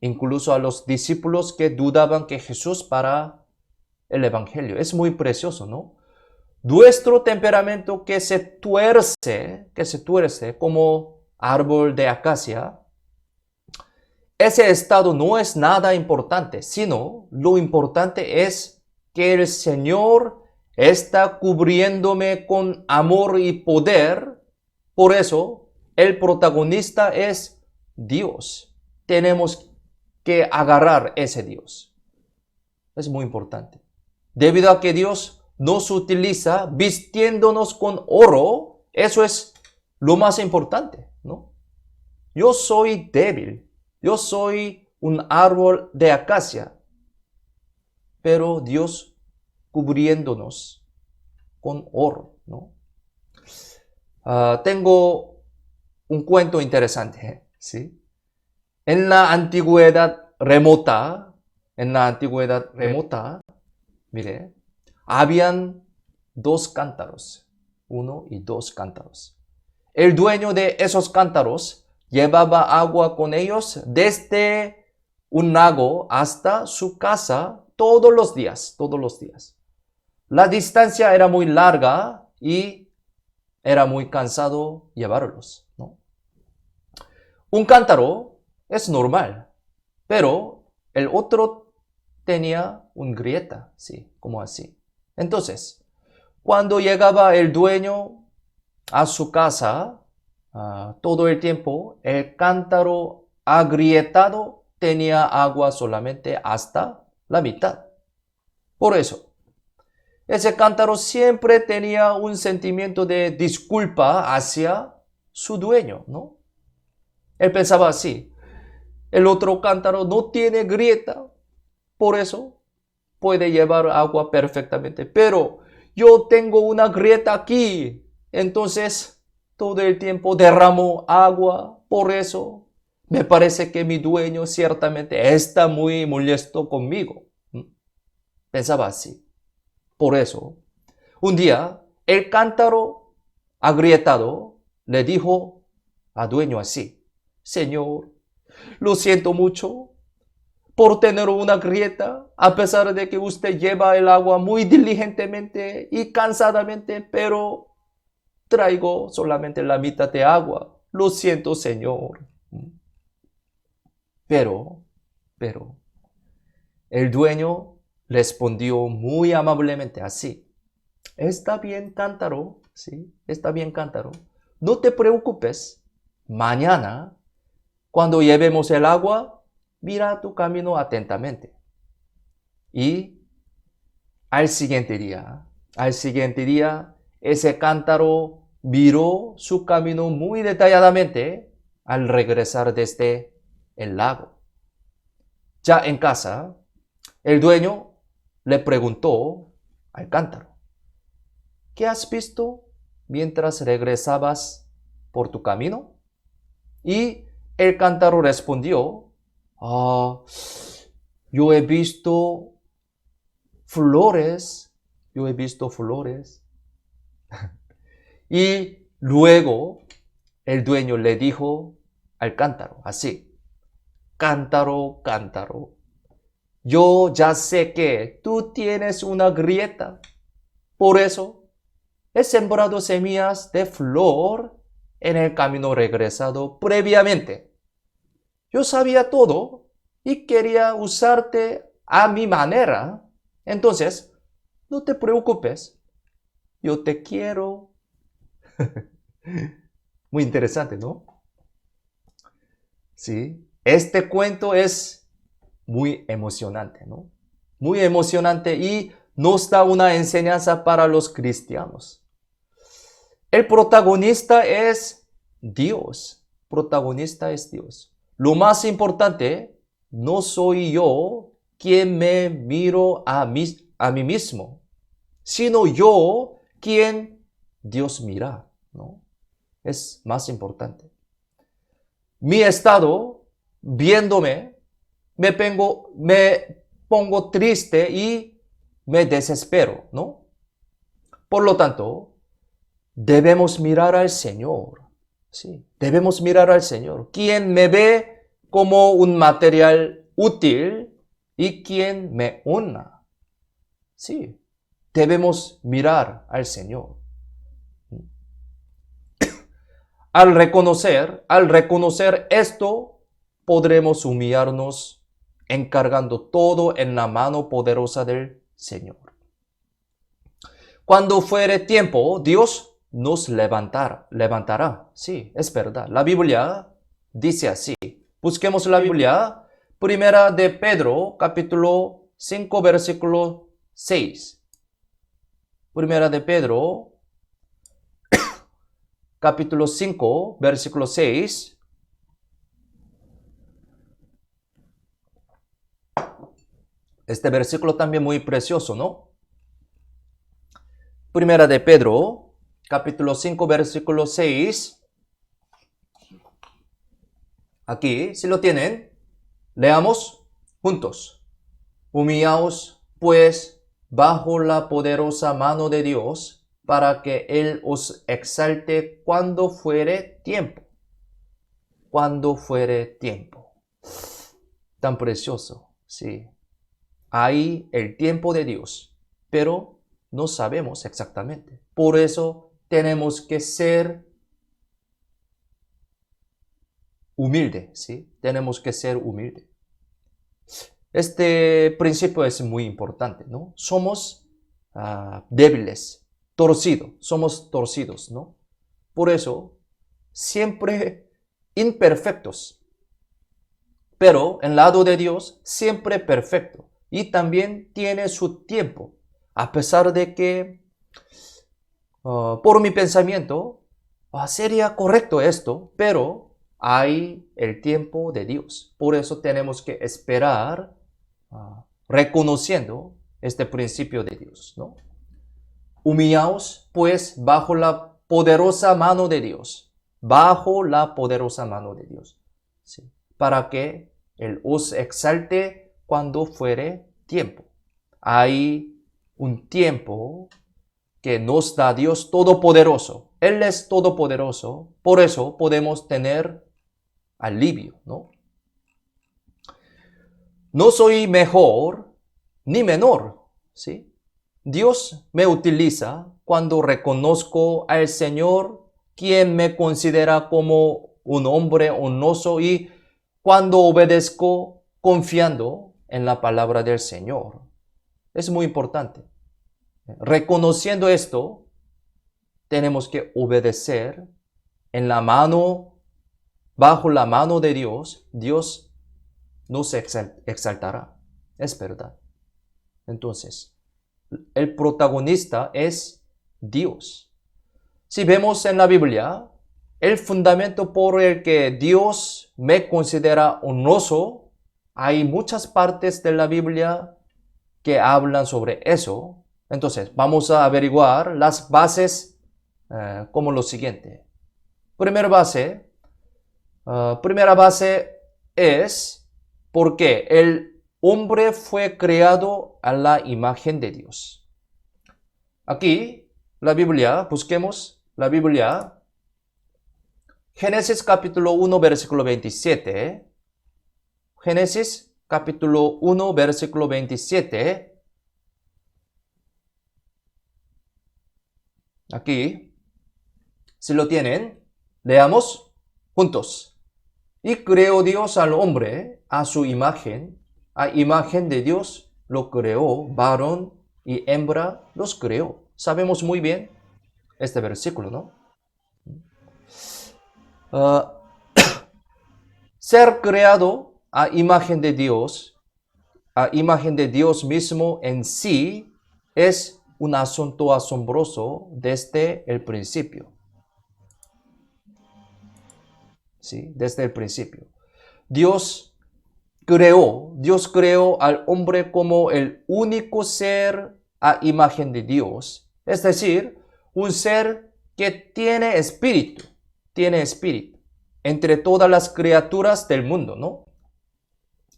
incluso a los discípulos que dudaban que Jesús para el Evangelio. Es muy precioso, ¿no? Nuestro temperamento que se tuerce como árbol de acacia, ese estado no es nada importante, sino lo importante es que el Señor está cubriéndome con amor y poder. Por eso, el protagonista es Dios. Tenemos que agarrar ese Dios. Es muy importante. Debido a que Dios nos utiliza vistiéndonos con oro, eso es lo más importante, ¿no? Yo soy débil. Yo soy un árbol de acacia, pero Dios cubriéndonos con oro, ¿no? Tengo un cuento interesante, ¿sí? En la antigüedad remota, mire, habían dos cántaros, 1 y 2 cántaros. El dueño de esos cántaros llevaba agua con ellos desde un lago hasta su casa todos los días. La distancia era muy larga y era muy cansado llevarlos, ¿no? Un cántaro es normal, pero el otro tenía una grieta, sí, como así. Entonces, cuando llegaba el dueño a su casa, todo el tiempo, el cántaro agrietado tenía agua solamente hasta la mitad. Por eso, ese cántaro siempre tenía un sentimiento de disculpa hacia su dueño, ¿no? Él pensaba así: el otro cántaro no tiene grieta, por eso puede llevar agua perfectamente. Pero yo tengo una grieta aquí, entonces todo el tiempo derramo agua, por eso me parece que mi dueño ciertamente está muy molesto conmigo. Pensaba así. Por eso, un día, el cántaro agrietado le dijo al dueño así: Señor, lo siento mucho por tener una grieta, a pesar de que usted lleva el agua muy diligentemente y cansadamente, pero traigo solamente la mitad de agua. Lo siento, Señor. Pero, el dueño respondió muy amablemente así: Está bien, cántaro, ¿sí? Está bien, cántaro. No te preocupes. Mañana, cuando llevemos el agua, mira tu camino atentamente. Y al siguiente día, ese cántaro miró su camino muy detalladamente al regresar desde el lago. Ya en casa, el dueño le preguntó al cántaro, ¿qué has visto mientras regresabas por tu camino? Y el cántaro respondió, ah, yo he visto flores. Y luego el dueño le dijo al cántaro, así, cántaro, cántaro, yo ya sé que tú tienes una grieta, por eso he sembrado semillas de flor en el camino regresado previamente. Yo sabía todo y quería usarte a mi manera. Entonces, no te preocupes, yo te quiero. Muy interesante, ¿no? Sí, este cuento es muy emocionante, ¿no? Muy emocionante y nos da una enseñanza para los cristianos. El protagonista es Dios. Protagonista es Dios. Lo más importante, no soy yo quien me miro a mí mismo, sino yo quien Dios mira, ¿no? Es más importante. Mi estado, viéndome, me pongo triste y me desespero, ¿no? Por lo tanto, debemos mirar al Señor. Sí, debemos mirar al Señor, quien me ve como un material útil y quien me honra. Sí, debemos mirar al Señor. Al reconocer esto, podremos humillarnos encargando todo en la mano poderosa del Señor. Cuando fuere tiempo, Dios nos levantará. Sí, es verdad. La Biblia dice así. Busquemos la Biblia. Primera de Pedro, capítulo 5, versículo 6. Primera de Pedro, capítulo 5, versículo 6. Este versículo también muy precioso, ¿no? Primera de Pedro, capítulo 5, versículo 6. Aquí, si lo tienen, leamos juntos. Humillaos, pues, bajo la poderosa mano de Dios, para que Él os exalte cuando fuere tiempo. Cuando fuere tiempo. Tan precioso, sí. Hay el tiempo de Dios, pero no sabemos exactamente. Por eso tenemos que ser humilde, ¿sí? Tenemos que ser humilde. Este principio es muy importante, ¿no? Somos débiles, somos torcidos, ¿no? Por eso, siempre imperfectos, pero en lado de Dios, siempre perfecto. Y también tiene su tiempo, a pesar de que, por mi pensamiento, sería correcto esto, pero hay el tiempo de Dios. Por eso tenemos que esperar, reconociendo este principio de Dios, ¿no? Humillaos, pues, bajo la poderosa mano de Dios, bajo la poderosa mano de Dios, ¿sí? Para que Él os exalte cuando fuere tiempo. Hay un tiempo que nos da Dios Todopoderoso. Él es todopoderoso, por eso podemos tener alivio, ¿no? No soy mejor ni menor, ¿sí? Dios me utiliza cuando reconozco al Señor, quien me considera como un hombre honroso, y cuando obedezco confiando en la palabra del Señor. Es muy importante. Reconociendo esto, tenemos que obedecer en la mano, bajo la mano de Dios. Dios no se exaltará. Es verdad. Entonces, el protagonista es Dios. Si vemos en la Biblia, el fundamento por el que Dios me considera honroso, hay muchas partes de la Biblia que hablan sobre eso. Entonces, vamos a averiguar las bases como lo siguiente. Primera base es porque el hombre fue creado a la imagen de Dios. Aquí, la Biblia, busquemos la Biblia. Génesis capítulo 1, versículo 27. Génesis capítulo 1, versículo 27. Aquí, si lo tienen, leamos juntos. Y creó Dios al hombre a su imagen de Dios lo creó, varón y hembra los creó. Sabemos muy bien este versículo, ¿no? Ser creado a imagen de Dios mismo en sí, es un asunto asombroso desde el principio. ¿Sí? Desde el principio. Dios creó al hombre como el único ser a imagen de Dios. Es decir, un ser que tiene espíritu. Entre todas las criaturas del mundo, ¿no?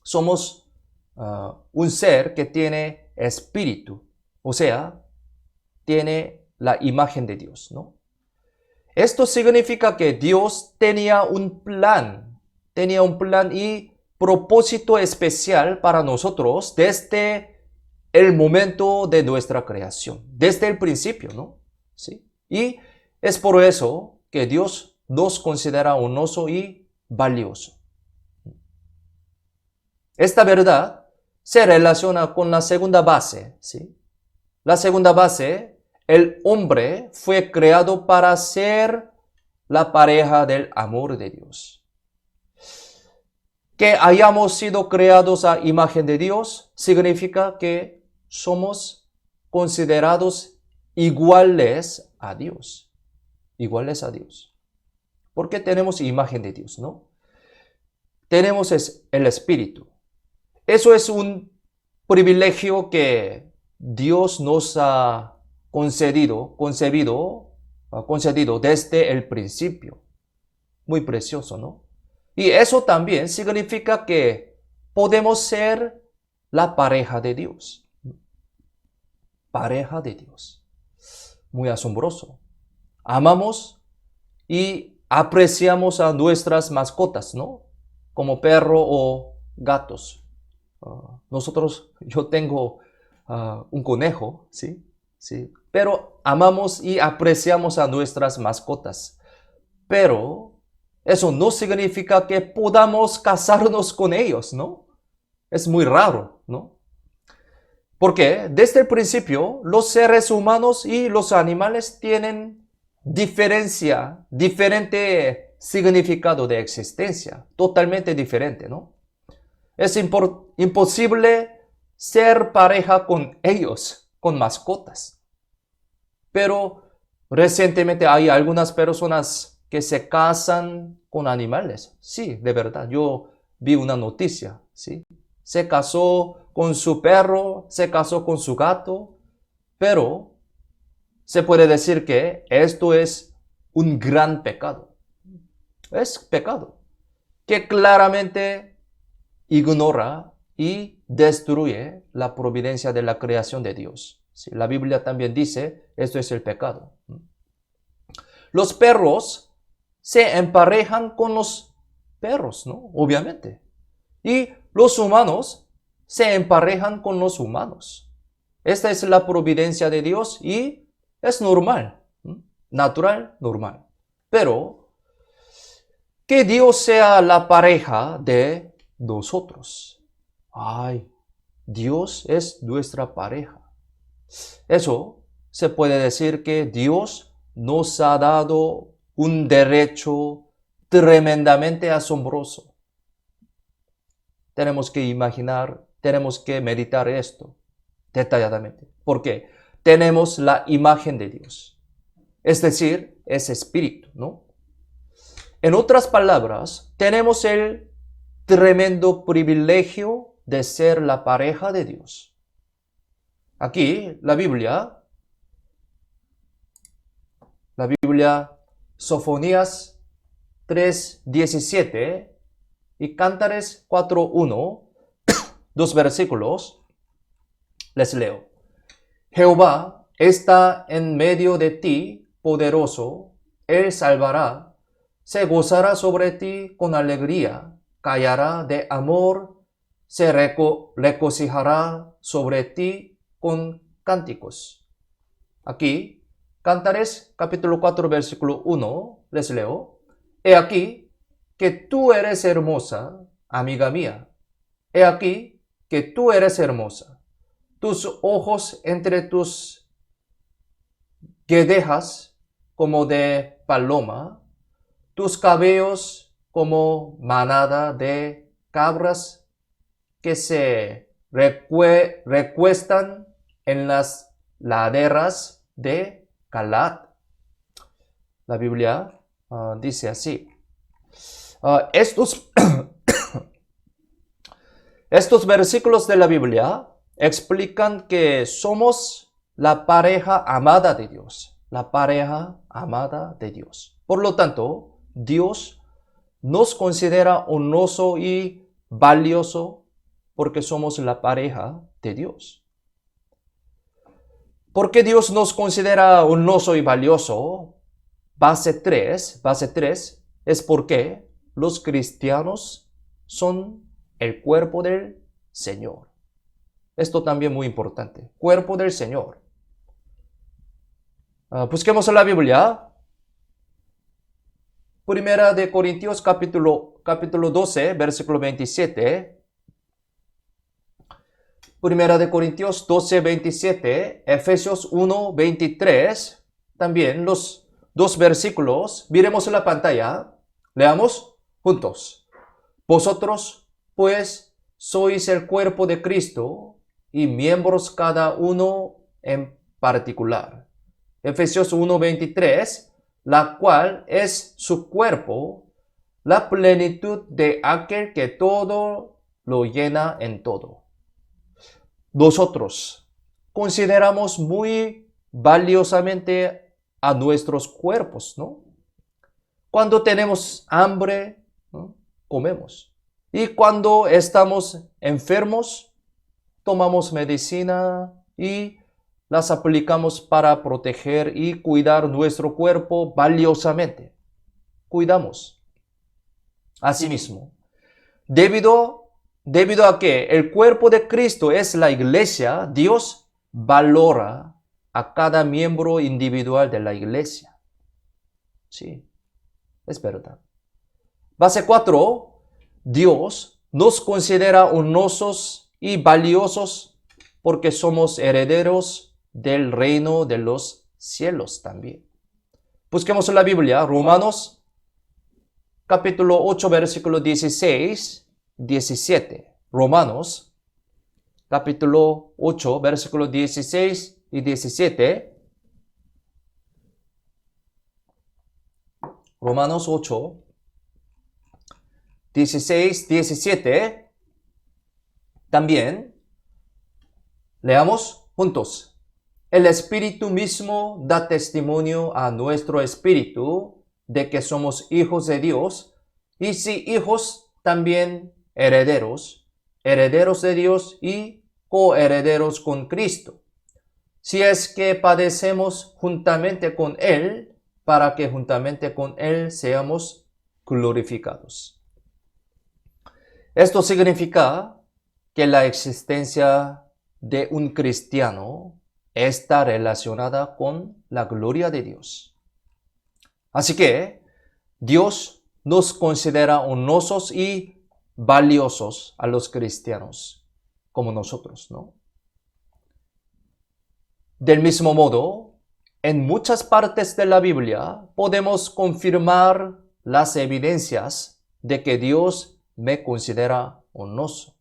Somos un ser que tiene espíritu. O sea, tiene la imagen de Dios, ¿no? Esto significa que Dios tenía un plan y propósito especial para nosotros desde el momento de nuestra creación, desde el principio, ¿no? ¿Sí? Y es por eso que Dios nos considera honroso y valioso. Esta verdad se relaciona con la segunda base, ¿sí? La segunda base, el hombre fue creado para ser la pareja del amor de Dios. Que hayamos sido creados a imagen de Dios significa que somos considerados iguales a Dios. Iguales a Dios. Porque tenemos imagen de Dios, ¿no? Tenemos el Espíritu. Eso es un privilegio que Dios nos ha concedido desde el principio. Muy precioso, ¿no? Y eso también significa que podemos ser la pareja de Dios. Pareja de Dios. Muy asombroso. Amamos y apreciamos a nuestras mascotas, ¿no? Como perro o gatos. Yo tengo un conejo, ¿sí? Sí. Pero amamos y apreciamos a nuestras mascotas. Pero eso no significa que podamos casarnos con ellos, ¿no? Es muy raro, ¿no? Porque desde el principio los seres humanos y los animales tienen diferente significado de existencia, totalmente diferente, ¿no? Es imposible ser pareja con ellos, con mascotas. Pero recientemente hay algunas personas que se casan con animales. Sí, de verdad, yo vi una noticia, ¿sí? Se casó con su perro, se casó con su gato, pero se puede decir que esto es un gran pecado. Es pecado que claramente ignora y destruye la providencia de la creación de Dios. Sí, la Biblia también dice, esto es el pecado. Los perros se emparejan con los perros, ¿no? Obviamente. Y los humanos se emparejan con los humanos. Esta es la providencia de Dios y es normal, natural, normal. Pero que Dios sea la pareja de nosotros. Ay, Dios es nuestra pareja. Eso se puede decir que Dios nos ha dado un derecho tremendamente asombroso. tenemos que imaginar, tenemos que meditar esto detalladamente. ¿Por qué? Tenemos la imagen de Dios. Es decir, es espíritu, ¿no? En otras palabras, tenemos el tremendo privilegio de ser la pareja de Dios. Aquí, la Biblia, Sofonías 3:17 y Cantares 4:1, dos versículos, les leo. Jehová está en medio de ti, poderoso, Él salvará, se gozará sobre ti con alegría, callará de amor, se regocijará sobre ti con cánticos. Aquí, Cantares capítulo 4 versículo 1, les leo. He aquí que tú eres hermosa, amiga mía. He aquí que tú eres hermosa. Tus ojos entre tus guedejas como de paloma, tus cabellos como manada de cabras que se recuestan en las laderas de Galaad. La Biblia dice así. Estos versículos de la Biblia explican que somos la pareja amada de Dios. La pareja amada de Dios. Por lo tanto, Dios nos considera honroso y valioso porque somos la pareja de Dios. ¿Por qué Dios nos considera honroso y valioso? Base 3 es porque los cristianos son el cuerpo del Señor. Esto también muy importante. Cuerpo del Señor. Busquemos en la Biblia. Primera de Corintios capítulo 12, versículo 27. Primera de Corintios 12, 27. Efesios 1, 23. También los dos versículos. Miremos en la pantalla. Leamos juntos. Vosotros, pues, sois el cuerpo de Cristo y miembros cada uno en particular. Efesios 1, 23. La cual es su cuerpo, la plenitud de aquel que todo lo llena en todo. Nosotros consideramos muy valiosamente a nuestros cuerpos, ¿no? Cuando tenemos hambre, ¿no?, comemos. Y cuando estamos enfermos, tomamos medicina y las aplicamos para proteger y cuidar nuestro cuerpo valiosamente. Cuidamos. Asimismo, debido a que el cuerpo de Cristo es la iglesia, Dios valora a cada miembro individual de la iglesia. Sí, es verdad. Base 4, Dios nos considera honrosos y valiosos porque somos herederos del reino de los cielos también. Busquemos en la Biblia, Romanos capítulo 8, versículo 16, 17. Romanos capítulo 8, versículo 16 y 17. Romanos 8, 16, 17. También leamos juntos. El Espíritu mismo da testimonio a nuestro espíritu de que somos hijos de Dios, y si hijos, también herederos, herederos de Dios y coherederos con Cristo. Si es que padecemos juntamente con Él, para que juntamente con Él seamos glorificados. Esto significa que la existencia de un cristiano está relacionada con la gloria de Dios. Así que Dios nos considera honrosos y valiosos a los cristianos, como nosotros, ¿no? Del mismo modo, en muchas partes de la Biblia podemos confirmar las evidencias de que Dios me considera honroso.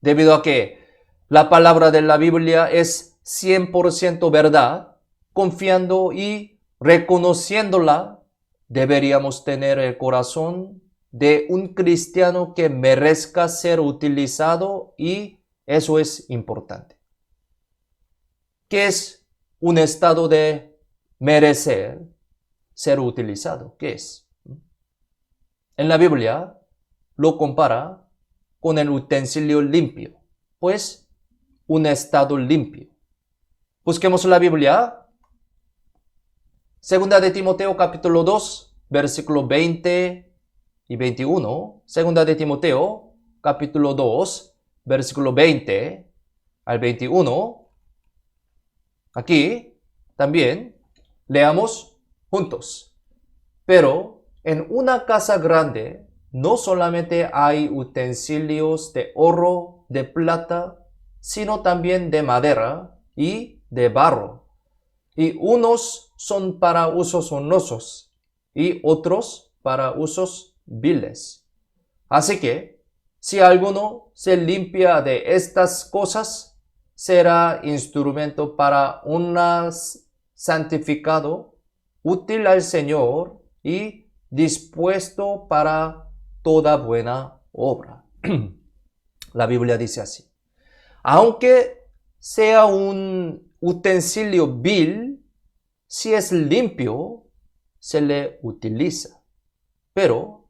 Debido a que la palabra de la Biblia es 100% verdad, confiando y reconociéndola, deberíamos tener el corazón de un cristiano que merezca ser utilizado, y eso es importante. ¿Qué es un estado de merecer ser utilizado? ¿Qué es? En la Biblia lo compara con el utensilio limpio, pues un estado limpio. Busquemos la Biblia. Segunda de Timoteo capítulo 2, versículo 20 y 21. Segunda de Timoteo capítulo 2, versículo 20 al 21. Aquí también leamos juntos. Pero en una casa grande no solamente hay utensilios de oro, de plata, sino también de madera y de barro. Y unos son para usos honrosos y otros para usos viles. Así que, si alguno se limpia de estas cosas, será instrumento para un santificado, útil al Señor y dispuesto para toda buena obra. La Biblia dice así: aunque sea un utensilio vil, si es limpio, se le utiliza. Pero,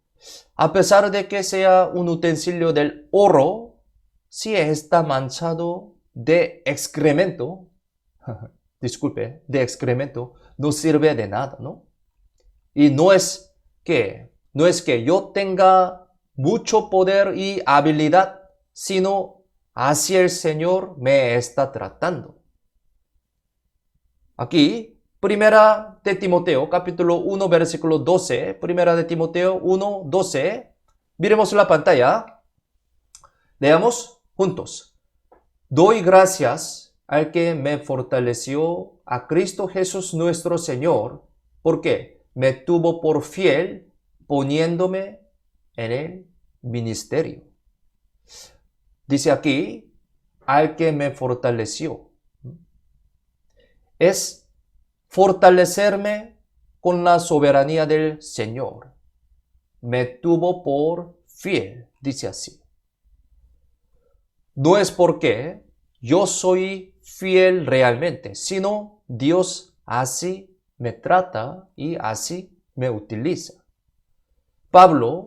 a pesar de que sea un utensilio del oro, si está manchado de excremento, disculpe, de excremento, no sirve de nada, ¿no? Y no es que yo tenga mucho poder y habilidad, sino así el Señor me está tratando. Aquí, Primera de Timoteo, capítulo 1, versículo 12. Primera de Timoteo 1, 12. Miremos la pantalla. Leamos juntos. Doy gracias al que me fortaleció, a Cristo Jesús nuestro Señor, porque me tuvo por fiel poniéndome en el ministerio. Dice aquí, al que me fortaleció. Es fortalecerme con la soberanía del Señor. Me tuvo por fiel, dice así. No es porque yo soy fiel realmente, sino Dios así me trata y así me utiliza. Pablo,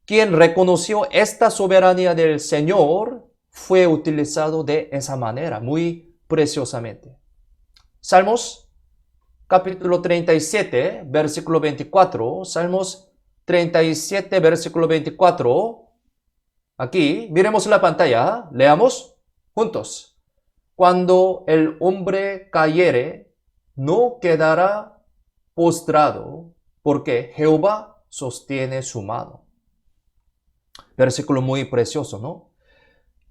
quien reconoció esta soberanía del Señor, fue utilizado de esa manera, muy preciosamente. Salmos capítulo 37, versículo 24. Salmos 37, versículo 24. Aquí, miremos la pantalla, leamos juntos. Cuando el hombre cayere, no quedará postrado, porque Jehová sostiene su mano. Versículo muy precioso, ¿no?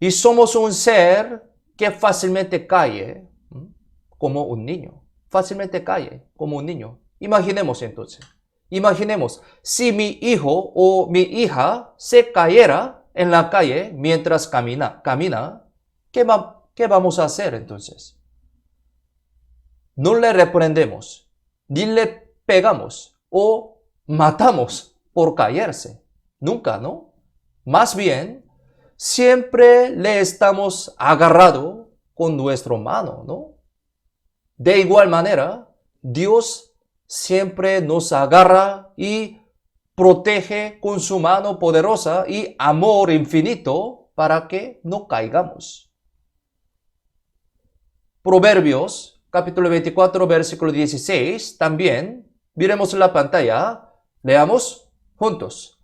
Y somos un ser que fácilmente cae, como un niño. Fácilmente cae como un niño. Imaginemos entonces. Imaginemos, si mi hijo o mi hija se cayera en la calle mientras camina, ¿qué vamos a hacer entonces? No le reprendemos, ni le pegamos o matamos por caerse. Nunca, ¿no? Más bien, siempre le estamos agarrado con nuestra mano, ¿no? De igual manera, Dios siempre nos agarra y protege con su mano poderosa y amor infinito para que no caigamos. Proverbios, capítulo 24, versículo 16, también, miremos la pantalla, leamos juntos.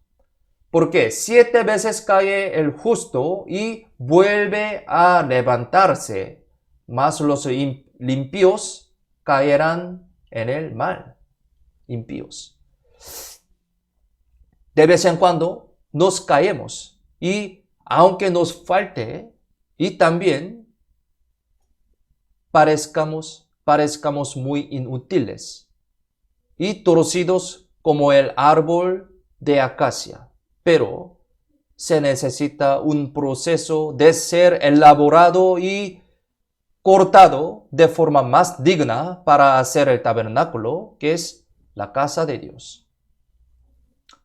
Porque 7 veces cae el justo y vuelve a levantarse, mas los impíos caerán en el mal. Impíos. De vez en cuando nos caemos, y aunque nos falte y también parezcamos muy inútiles y torcidos como el árbol de acacia, pero se necesita un proceso de ser elaborado y cortado de forma más digna para hacer el tabernáculo, que es la casa de Dios.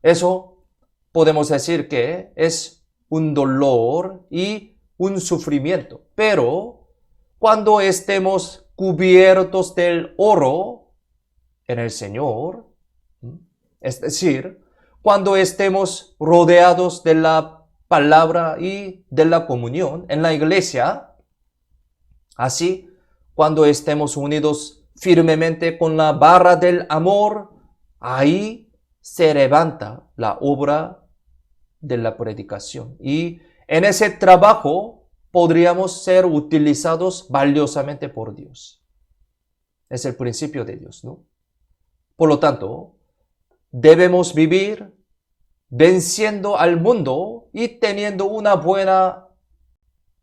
Eso podemos decir que es un dolor y un sufrimiento, pero cuando estemos cubiertos del oro en el Señor, es decir, cuando estemos rodeados de la palabra y de la comunión en la iglesia, así, cuando estemos unidos firmemente con la barra del amor, ahí se levanta la obra de la predicación. Y en ese trabajo podríamos ser utilizados valiosamente por Dios. Es el principio de Dios, ¿no? Por lo tanto, debemos vivir venciendo al mundo y teniendo una buena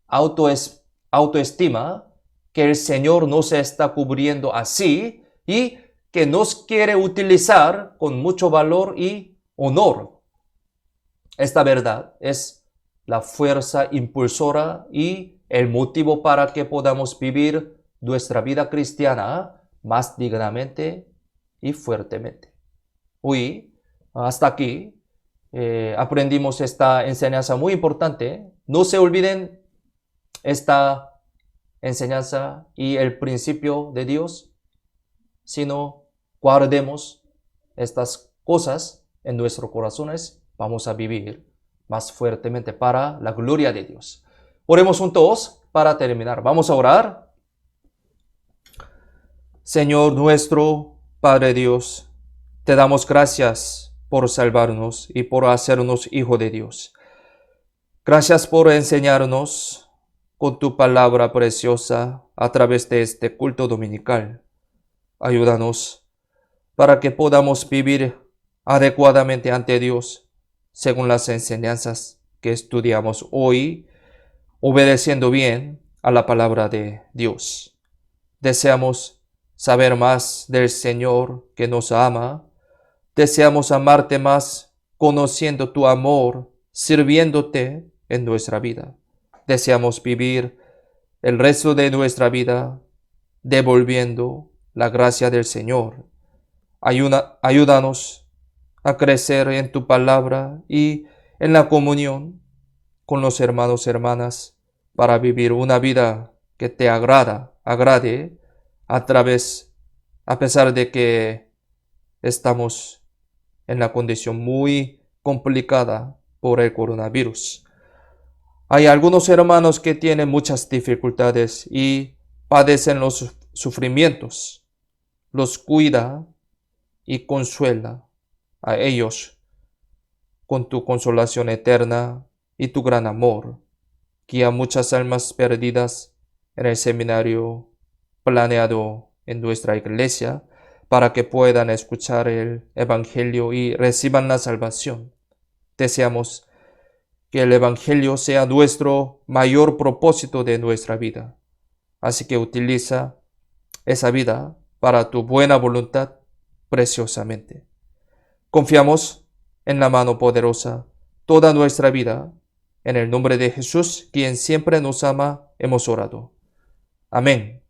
autoestima, que el Señor nos está cubriendo así y que nos quiere utilizar con mucho valor y honor. Esta verdad es la fuerza impulsora y el motivo para que podamos vivir nuestra vida cristiana más dignamente y fuertemente. Hoy, hasta aquí, aprendimos esta enseñanza muy importante. No se olviden esta enseñanza y el principio de Dios, sino guardemos estas cosas en nuestros corazones. Vamos a vivir más fuertemente para la gloria de Dios. Oremos juntos para terminar. Vamos a orar. Señor nuestro Padre Dios, te damos gracias por salvarnos y por hacernos hijo de Dios. Gracias por enseñarnos con tu palabra preciosa a través de este culto dominical. Ayúdanos para que podamos vivir adecuadamente ante Dios según las enseñanzas que estudiamos hoy, obedeciendo bien a la palabra de Dios. Deseamos saber más del Señor que nos ama. Deseamos amarte más, conociendo tu amor, sirviéndote en nuestra vida. Deseamos vivir el resto de nuestra vida devolviendo la gracia del Señor. Ayúdanos a crecer en tu palabra y en la comunión con los hermanos y hermanas para vivir una vida que te agrade a pesar de que estamos en la condición muy complicada por el coronavirus. Hay algunos hermanos que tienen muchas dificultades y padecen los sufrimientos. Los cuida y consuela a ellos con tu consolación eterna y tu gran amor. Guía muchas almas perdidas en el seminario planeado en nuestra iglesia para que puedan escuchar el Evangelio y reciban la salvación. Deseamos que el Evangelio sea nuestro mayor propósito de nuestra vida. Así que utiliza esa vida para tu buena voluntad preciosamente. Confiamos en la mano poderosa toda nuestra vida. En el nombre de Jesús, quien siempre nos ama, hemos orado. Amén.